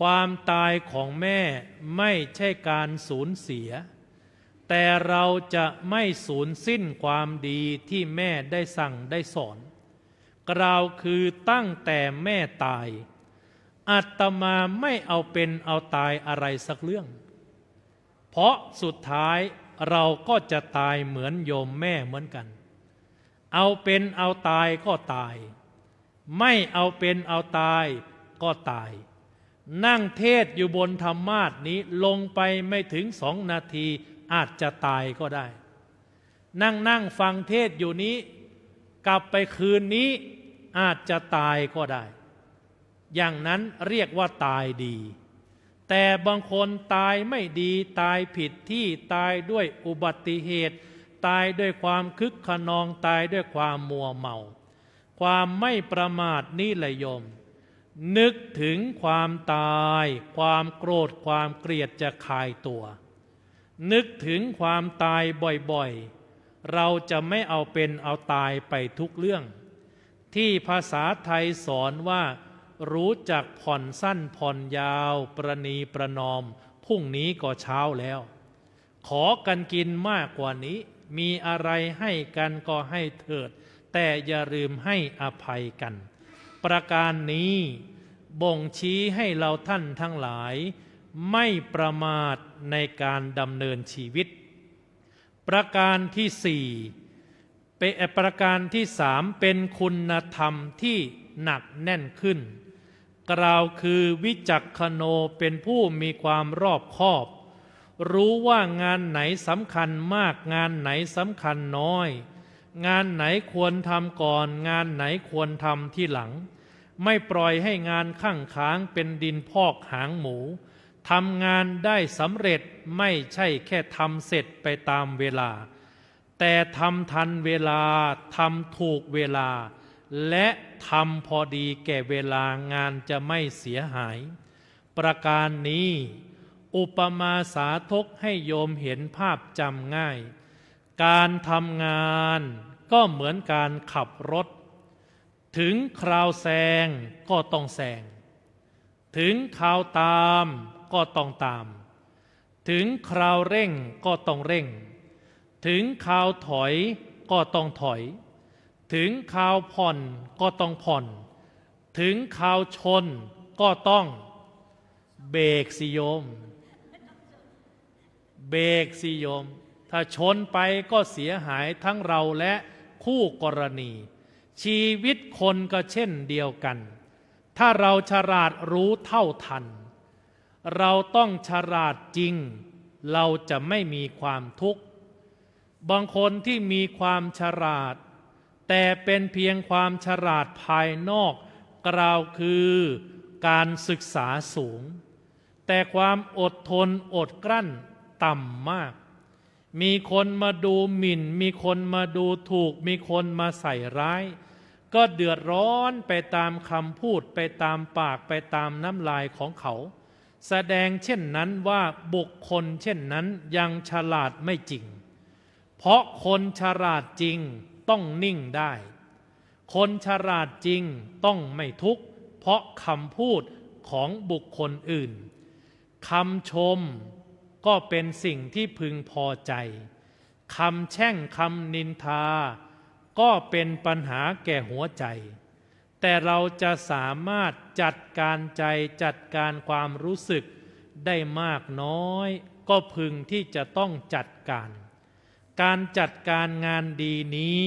ความตายของแม่ไม่ใช่การสูญเสียแต่เราจะไม่สูญสิ้นความดีที่แม่ได้สั่งได้สอนกล่าวคือตั้งแต่แม่ตายอาตมาไม่เอาเป็นเอาตายอะไรสักเรื่องเพราะสุดท้ายเราก็จะตายเหมือนโยมแม่เหมือนกันเอาเป็นเอาตายก็ตายไม่เอาเป็นเอาตายก็ตายนั่งเทศอยู่บนธรรมาสน์นี้ลงไปไม่ถึง2 นาทีอาจจะตายก็ได้นั่งฟังเทศอยู่นี้กลับไปคืนนี้อาจจะตายก็ได้อย่างนั้นเรียกว่าตายดีแต่บางคนตายไม่ดีตายผิดที่ตายด้วยอุบัติเหตุตายด้วยความคึกขนองตายด้วยความมัวเมาความไม่ประมาทนี่แหละโยมนึกถึงความตายความโกรธความเกลียดจะคลายตัวนึกถึงความตายบ่อยๆเราจะไม่เอาเป็นเอาตายไปทุกเรื่องที่ภาษาไทยสอนว่ารู้จักผ่อนสั้นผ่อนยาวประนีประนอมพรุ่งนี้ก็เช้าแล้วขอกันกินมากกว่านี้มีอะไรให้กันก็ให้เถิดแต่อย่าลืมให้อภัยกันประการนี้บ่งชี้ให้เราท่านทั้งหลายไม่ประมาทในการดำเนินชีวิตประการที่4ประการที่3เป็นคุณธรรมที่หนักแน่นขึ้นกล่าวคือวิจักขโนเป็นผู้มีความรอบคอบรู้ว่างานไหนสำคัญมากงานไหนสำคัญน้อยงานไหนควรทำก่อนงานไหนควรทำที่หลังไม่ปล่อยให้งานข้างค้างเป็นดินพอกหางหมูทำงานได้สำเร็จไม่ใช่แค่ทำเสร็จไปตามเวลาแต่ทำทันเวลาทำถูกเวลาและทำพอดีแก่เวลางานจะไม่เสียหายประการนี้อุปมาสาธกให้โยมเห็นภาพจำง่ายการทำงานก็เหมือนการขับรถถึงคราวแซงก็ต้องแซงถึงคราวตามก็ต้องตามถึงคราวเร่งก็ต้องเร่งถึงคราวถอยก็ต้องถอยถึงคราวผ่อนก็ต้องผ่อนถึงคราวชนก็ต้องเบรกสิโยมเบรกสิโยมถ้าชนไปก็เสียหายทั้งเราและคู่กรณีชีวิตคนก็เช่นเดียวกันถ้าเราฉลาดรู้เท่าทัน เราต้องฉลาดจริงเราจะไม่มีความทุกข์บางคนที่มีความฉลาดแต่เป็นเพียงความฉลาดภายนอกกล่าวคือการศึกษาสูงแต่ความอดทนอดกลั้นต่ำมากมีคนมาดูหมิ่นมีคนมาดูถูกมีคนมาใส่ร้ายก็เดือดร้อนไปตามคำพูดไปตามปากไปตามน้ำลายของเขาแสดงเช่นนั้นว่าบุคคลเช่นนั้นยังฉลาดไม่จริงเพราะคนฉลาดจริงต้องนิ่งได้คนฉลาดจริงต้องไม่ทุกข์เพราะคำพูดของบุคคลอื่นคำชมก็เป็นสิ่งที่พึงพอใจคำแช่งคำนินทาก็เป็นปัญหาแก่หัวใจแต่เราจะสามารถจัดการใจจัดการความรู้สึกได้มากน้อยก็พึงที่จะต้องจัดการการจัดการงานดีนี้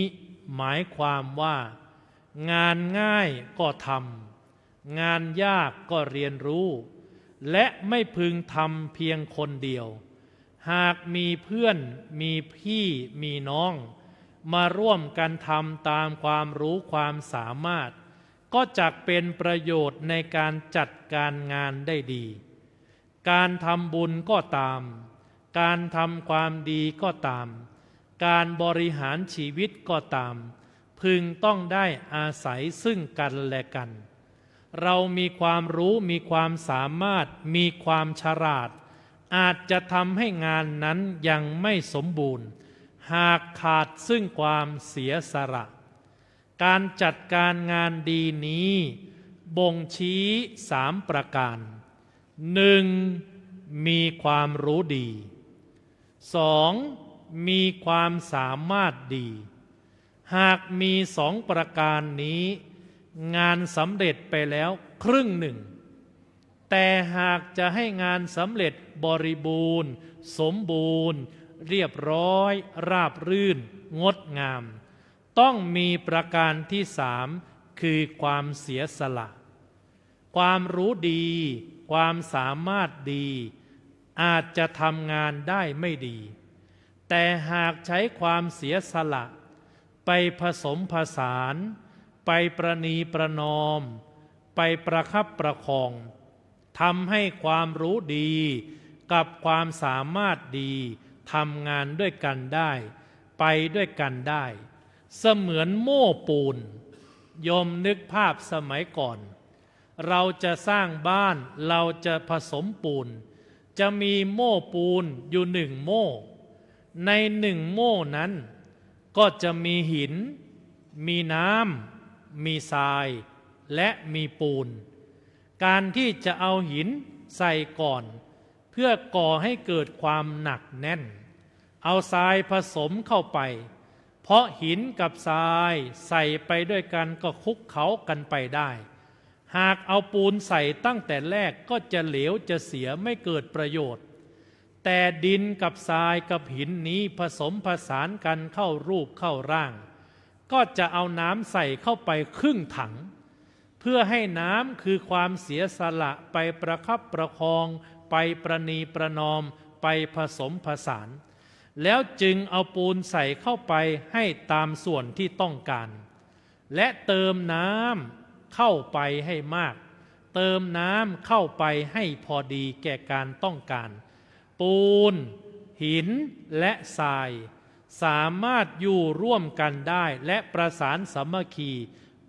หมายความว่างานง่ายก็ทำงานยากก็เรียนรู้และไม่พึงทำเพียงคนเดียวหากมีเพื่อนมีพี่มีน้องมาร่วมกันทำตามความรู้ความสามารถก็จะเป็นประโยชน์ในการจัดการงานได้ดีการทำบุญก็ตามการทำความดีก็ตามการบริหารชีวิตก็ตามพึงต้องได้อาศัยซึ่งกันและกันเรามีความรู้มีความสามารถมีความฉลาดอาจจะทำให้งานนั้นยังไม่สมบูรณ์หากขาดซึ่งความเสียสละการจัดการงานดีนี้บ่งชี้3 ประการ 1. มีความรู้ดี 2. มีความสามารถดีหากมี2 ประการนี้งานสำเร็จไปแล้วครึ่งหนึ่งแต่หากจะให้งานสำเร็จบริบูรณ์สมบูรณ์เรียบร้อยราบรื่นงดงามต้องมีประการที่3คือความเสียสละความรู้ดีความสามารถดีอาจจะทำงานได้ไม่ดีแต่หากใช้ความเสียสละไปผสมผสานไปประนีประนอมไปประคับประคองทำให้ความรู้ดีกับความสามารถดีทำงานด้วยกันได้ไปด้วยกันได้เสมือนโม่ปูนโยมนึกภาพสมัยก่อนเราจะสร้างบ้านเราจะผสมปูนจะมีโม่ปูนอยู่1 โม่ใน1 โม่นั้นก็จะมีหินมีน้ำมีทรายและมีปูนการที่จะเอาหินใส่ก่อนเพื่อก่อให้เกิดความหนักแน่นเอาทรายผสมเข้าไปเพราะหินกับทรายใส่ไปด้วยกันก็คลุกเคล้ากันไปได้หากเอาปูนใส่ตั้งแต่แรกก็จะเหลวจะเสียไม่เกิดประโยชน์แต่ดินกับทรายกับหินนี้ผสมผสานกันเข้ารูปเข้าร่างก็จะเอาน้ำใส่เข้าไปครึ่งถังเพื่อให้น้ำคือความเสียสละไปประคับประคองไปประนีประนอมไปผสมผสานแล้วจึงเอาปูนใส่เข้าไปให้ตามส่วนที่ต้องการและเติมน้ำเข้าไปให้มากเติมน้ำเข้าไปให้พอดีแก่การต้องการปูนหินและทรายสามารถอยู่ร่วมกันได้และประสานสามัคคี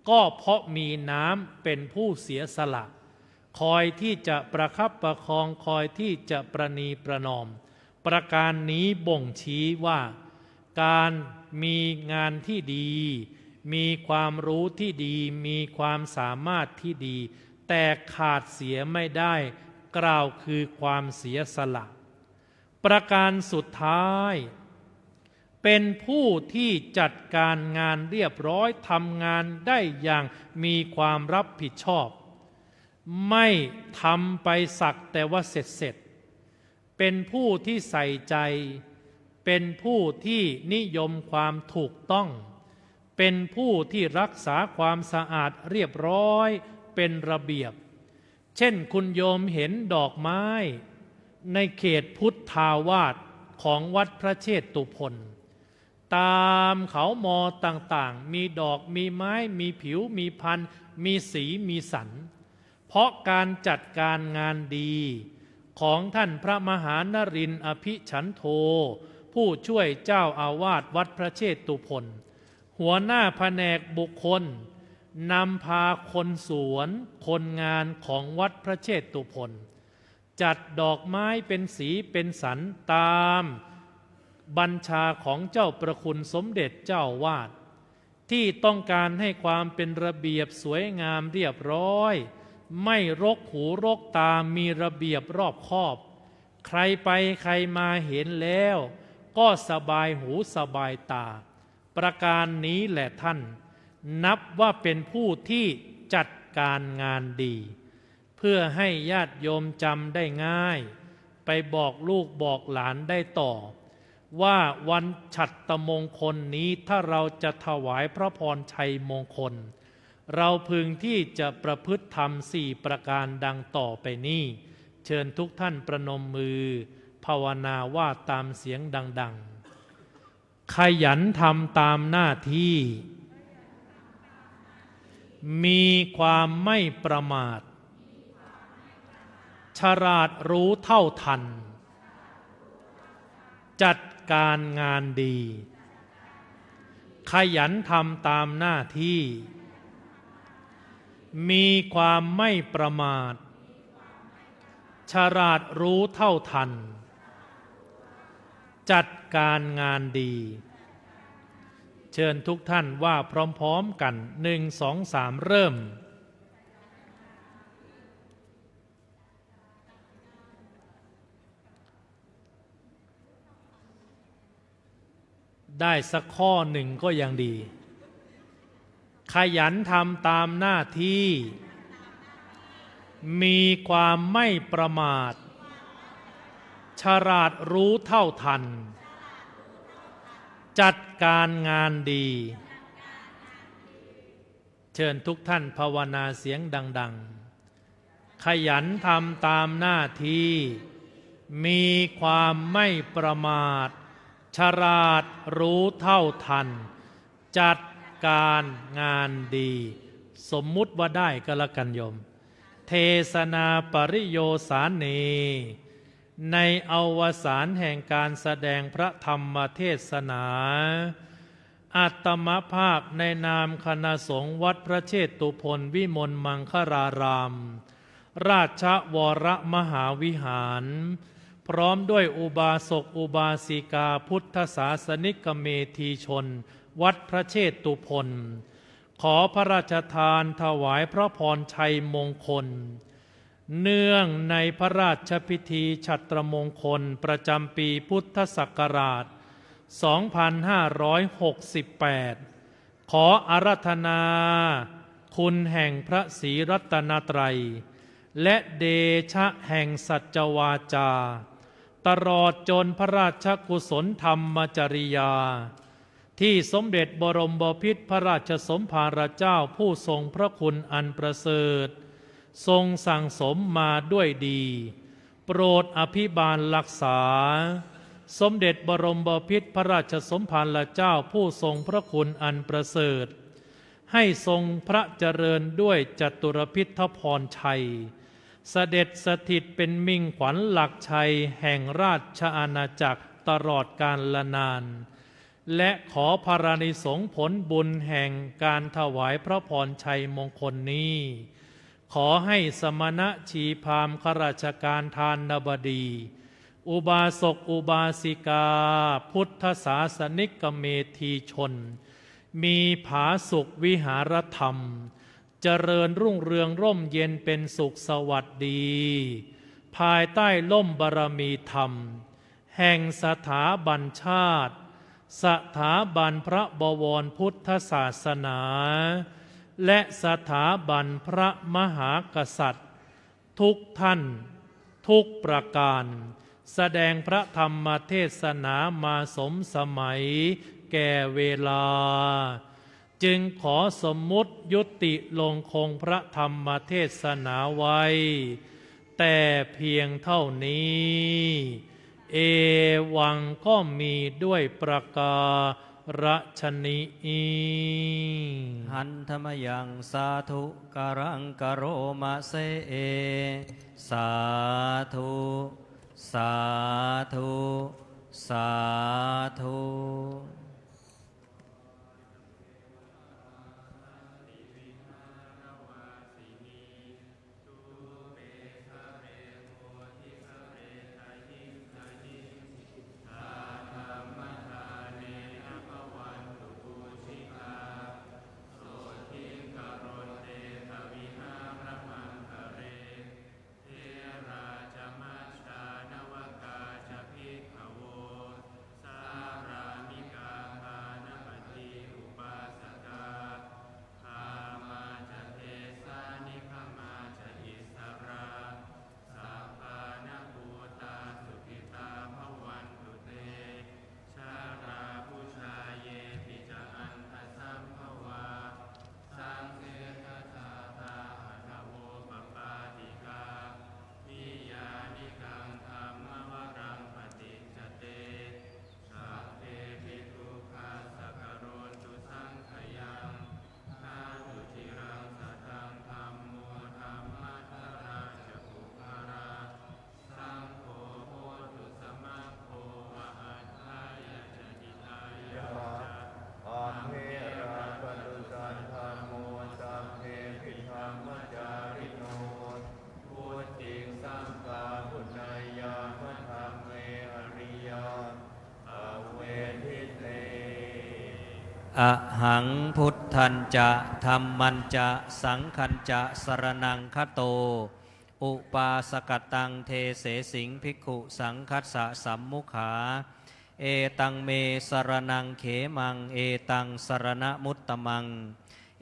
ก็เพราะมีน้ำเป็นผู้เสียสละคอยที่จะประคับประคองคอยที่จะประนีประนอมประการนี้บ่งชี้ว่าการมีงานที่ดีมีความรู้ที่ดีมีความสามารถที่ดีแต่ขาดเสียไม่ได้กล่าวคือความเสียสละประการสุดท้ายเป็นผู้ที่จัดการงานเรียบร้อยทำงานได้อย่างมีความรับผิดชอบไม่ทำไปสักแต่ว่าเสร็จเป็นผู้ที่ใส่ใจเป็นผู้ที่นิยมความถูกต้องเป็นผู้ที่รักษาความสะอาดเรียบร้อยเป็นระเบียบ เช่นคุณโยมเห็นดอกไม้ในเขตพุทธาวาสของวัดพระเชตุพนตามเขามอต่างๆมีดอกมีไม้มีผิวมีพันธุ์มีสีมีสันเพราะการจัดการงานดีของท่านพระมหานรินทร์อภิฉันโทผู้ช่วยเจ้าอาวาสวัดพระเชตุพนหัวหน้าแผนกบุคคลนำพาคนสวนคนงานของวัดพระเชตุพนจัดดอกไม้เป็นสีเป็นสันตามบัญชาของเจ้าประคุณสมเด็จเจ้าวาดที่ต้องการให้ความเป็นระเบียบสวยงามเรียบร้อยไม่รกหูรกตามีระเบียบรอบคอบใครไปใครมาเห็นแล้วก็สบายหูสบายตาประการนี้แหละท่านนับว่าเป็นผู้ที่จัดการงานดีเพื่อให้ญาติโยมจำได้ง่ายไปบอกลูกบอกหลานได้ต่อว่าวันฉัตรมงคลนี้ถ้าเราจะถวายพระพรชัยมงคลเราพึงที่จะประพฤติธรรม4ประการดังต่อไปนี้เชิญทุกท่านประนมมือภาวนาว่าตามเสียงดังๆขยันทำตามหน้าที่มีความไม่ประมาทฉลาดรู้เท่าทันจัดการงานดีขยันทำตามหน้าที่มีความไม่ประมาทฉลาดรู้เท่าทันจัดการงานดีเชิญทุกท่านว่าพร้อมๆกัน1 2 3เริ่มได้สักข้อหนึ่งก็ยังดีขยันทำตามหน้าที่มีความไม่ประมาทฉลาดรู้เท่าทันจัดการงานดีเชิญทุกท่านภาวนาเสียงดังๆขยันทำตามหน้าที่มีความไม่ประมาทฉลาดรู้เท่าทันจัดการงานดีสมมุติว่าได้ก็แล้วกันโยมเทศนาปริโยสาเนในอวสานแห่งการแสดงพระธรรมเทศนาอาตมภาพในนามคณะสงฆ์วัดพระเชตุพนวิมลมังคลารามราชวรมหาวิหารพร้อมด้วยอุบาสกอุบาสิกาพุทธศาสนิกเมธีชนวัดพระเชตุพนขอพระราชทานถวายพระพรชัยมงคลเนื่องในพระราชพิธีฉัตรมงคลประจำปีพุทธศักราช 2568 ขออาราธนาคุณแห่งพระศรีรัตนตรัยและเดชะแห่งสัจวาจาตลอดจนพระราชกุศลธรรมจริยาที่สมเด็จบรมบพิตรพระราชสมภารเจ้าผู้ทรงพระคุณอันประเสริฐทรงสั่งสมมาด้วยดีโปรดอภิบาลรักษาสมเด็จบรมบพิตรพระราชสมภารเจ้าผู้ทรงพระคุณอันประเสริฐให้ทรงพระเจริญด้วยจตุรพิธพรชัยเสด็จสถิตเป็นมิ่งขวัญหลักชัยแห่งราชอาณาจักรตลอดกาลนานและขอพระนิสงส์ผลบุญแห่งการถวายพระพรชัยมงคลนี้ขอให้สมณชีพราหมณ์ข้าราชการทานบดีอุบาสกอุบาสิกาพุทธศาสนิกเมธีชนมีผาสุขวิหารธรรมเจริญรุ่งเรืองร่มเย็นเป็นสุขสวัสดีภายใต้ล่มบารมีธรรมแห่งสถาบันชาติสถาบันพระบวรพุทธศาสนาและสถาบันพระมหากษัตริย์ทุกท่านทุกประการแสดงพระธรรมเทศนามาสมสมัยแก่เวลา จึงขอสมมุติยุติลงคงพระธรรมเทศนาไว้ แต่เพียงเท่านี้ เอวังก็มีด้วยประการฉนี้หันธรรมยังสาธุการังกโรมาเซเอสาธุสาธุสาธุอะหังพุทธันจะธัมมันจะสังฆันจะสรณังคโตอุปาสกตังเทเสสิงภิกขุสังคัสสะสัมมุขาเอตังเมสรณังเขมังเอตังสรณมุตตมัง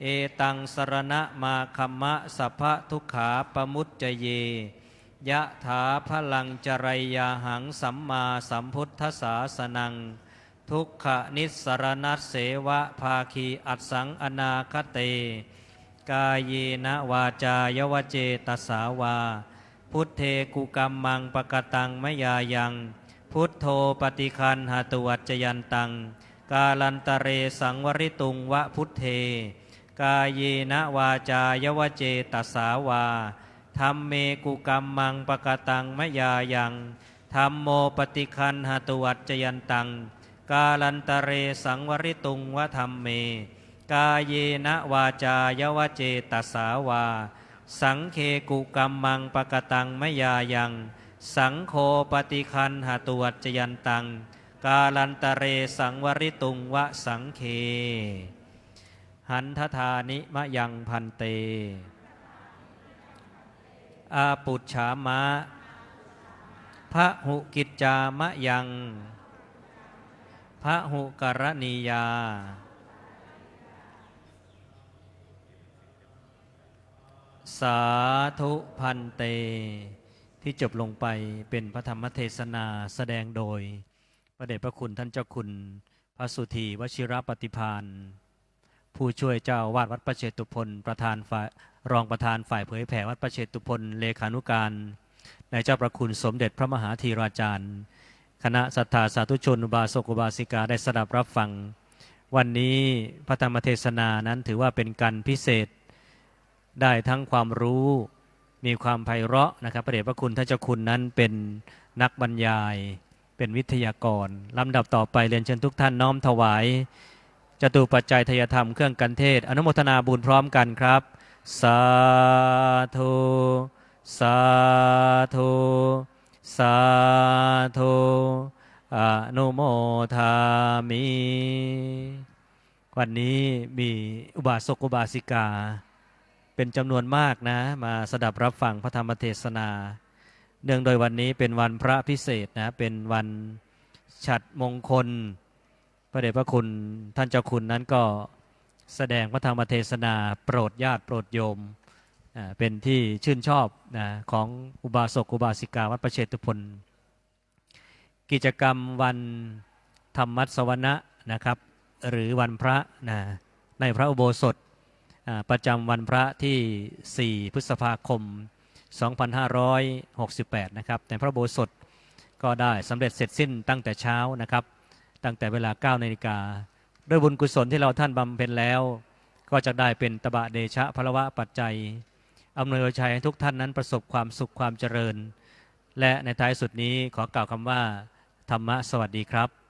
เอตังสรณมาคัมมะสัพพทุกขาปมุจจเยยะถาพลังจรัยยาหังสัมมาสัมพุทธศาสนังทุกขนิสรณัสเสวะภาคีอัสสังอนาคเตกายเยนะวาจายวเจตสาวาพุทเทกุกัมมังปกตังมยายังพุทโธปฏิคันหาตุวัจจยันตังกาลันตะเรสังวริตุงวะพุทเทกายเยนะวาจายวเจตสาวาธัมเมกุกัมมังปกตังมยายังธัมโมปฏิคันหาตุวัจจยันตังกาลันตะเรสังวริตุงวะธัมเมกายเยนะวาจายวเจตสาวาสังเคกุกัมมังปกตังมยายังสังโฆปฏิคันหาตุวัจจยันตังกาลันตะเรสังวริตุงวะสังเคหันทธานิมะยังพันเตอาปุจฉามะพระหุกิจจามะยังพระหุกรณียาสาธุพันเตที่จบลงไปเป็นพระธรรมเทศนาแสดงโดยพระเดชพระคุณท่านเจ้าคุณพระสุธีวชิรปฏิภาณผู้ช่วยเจ้าวาดวัดประเชตุพนประธานฝ่ายรองประธานฝ่ายเผยแผ่วัดประเชตุพนเลขานุการในเจ้าประคุณสมเด็จพระมหาธีราจารย์คณะศรัทธาสาธุชนอุบาสกอุบาสิกาได้สดับรับฟังวันนี้พระธรรมเทศนานั้นถือว่าเป็นการพิเศษได้ทั้งความรู้มีความไพเราะนะครับพระเดชพระคุณท่านเจ้าคุณนั้นเป็นนักบรรยายเป็นวิทยากรลำดับต่อไปเรียนเชิญทุกท่านน้อมถวายจตุปัจจัยทายธรรมเครื่องกันเทศอนุโมทนาบุญพร้อมกันครับสาธุสาธุสาธุอนุโมทามิวันนี้มีอุบาสกอุบาสิกาเป็นจำนวนมากนะมาสดับรับฟังพระธรรมเทศนาเนื่องโดยวันนี้เป็นวันพระพิเศษนะเป็นวันฉัตรมงคลพระเดชพระคุณท่านเจ้าคุณนั้นก็แสดงพระธรรมเทศนาโปรดญาติโปรดโยมเป็นที่ชื่นชอบนะของอุบาสกอุบาสิกาวัดประเชตุพนกิจกรรมวันธรรมัสวนะนะครับหรือวันพระนะ ในพระอุโบสถประจำวันพระที่ 4 พฤษภาคม 2568 นะครับในพระอุโบสถก็ได้สำเร็จเสร็จสิ้นตั้งแต่เช้านะครับตั้งแต่เวลา 9 นาฬิกาด้วยบุญกุศลที่เราท่านบำเพ็ญแล้วก็จะได้เป็นตบะเดชะพลวะปัจจัยอำนวยชัยให้ทุกท่านนั้นประสบความสุขความเจริญและในท้ายสุดนี้ขอกล่าวคำว่าธรรมะสวัสดีครับ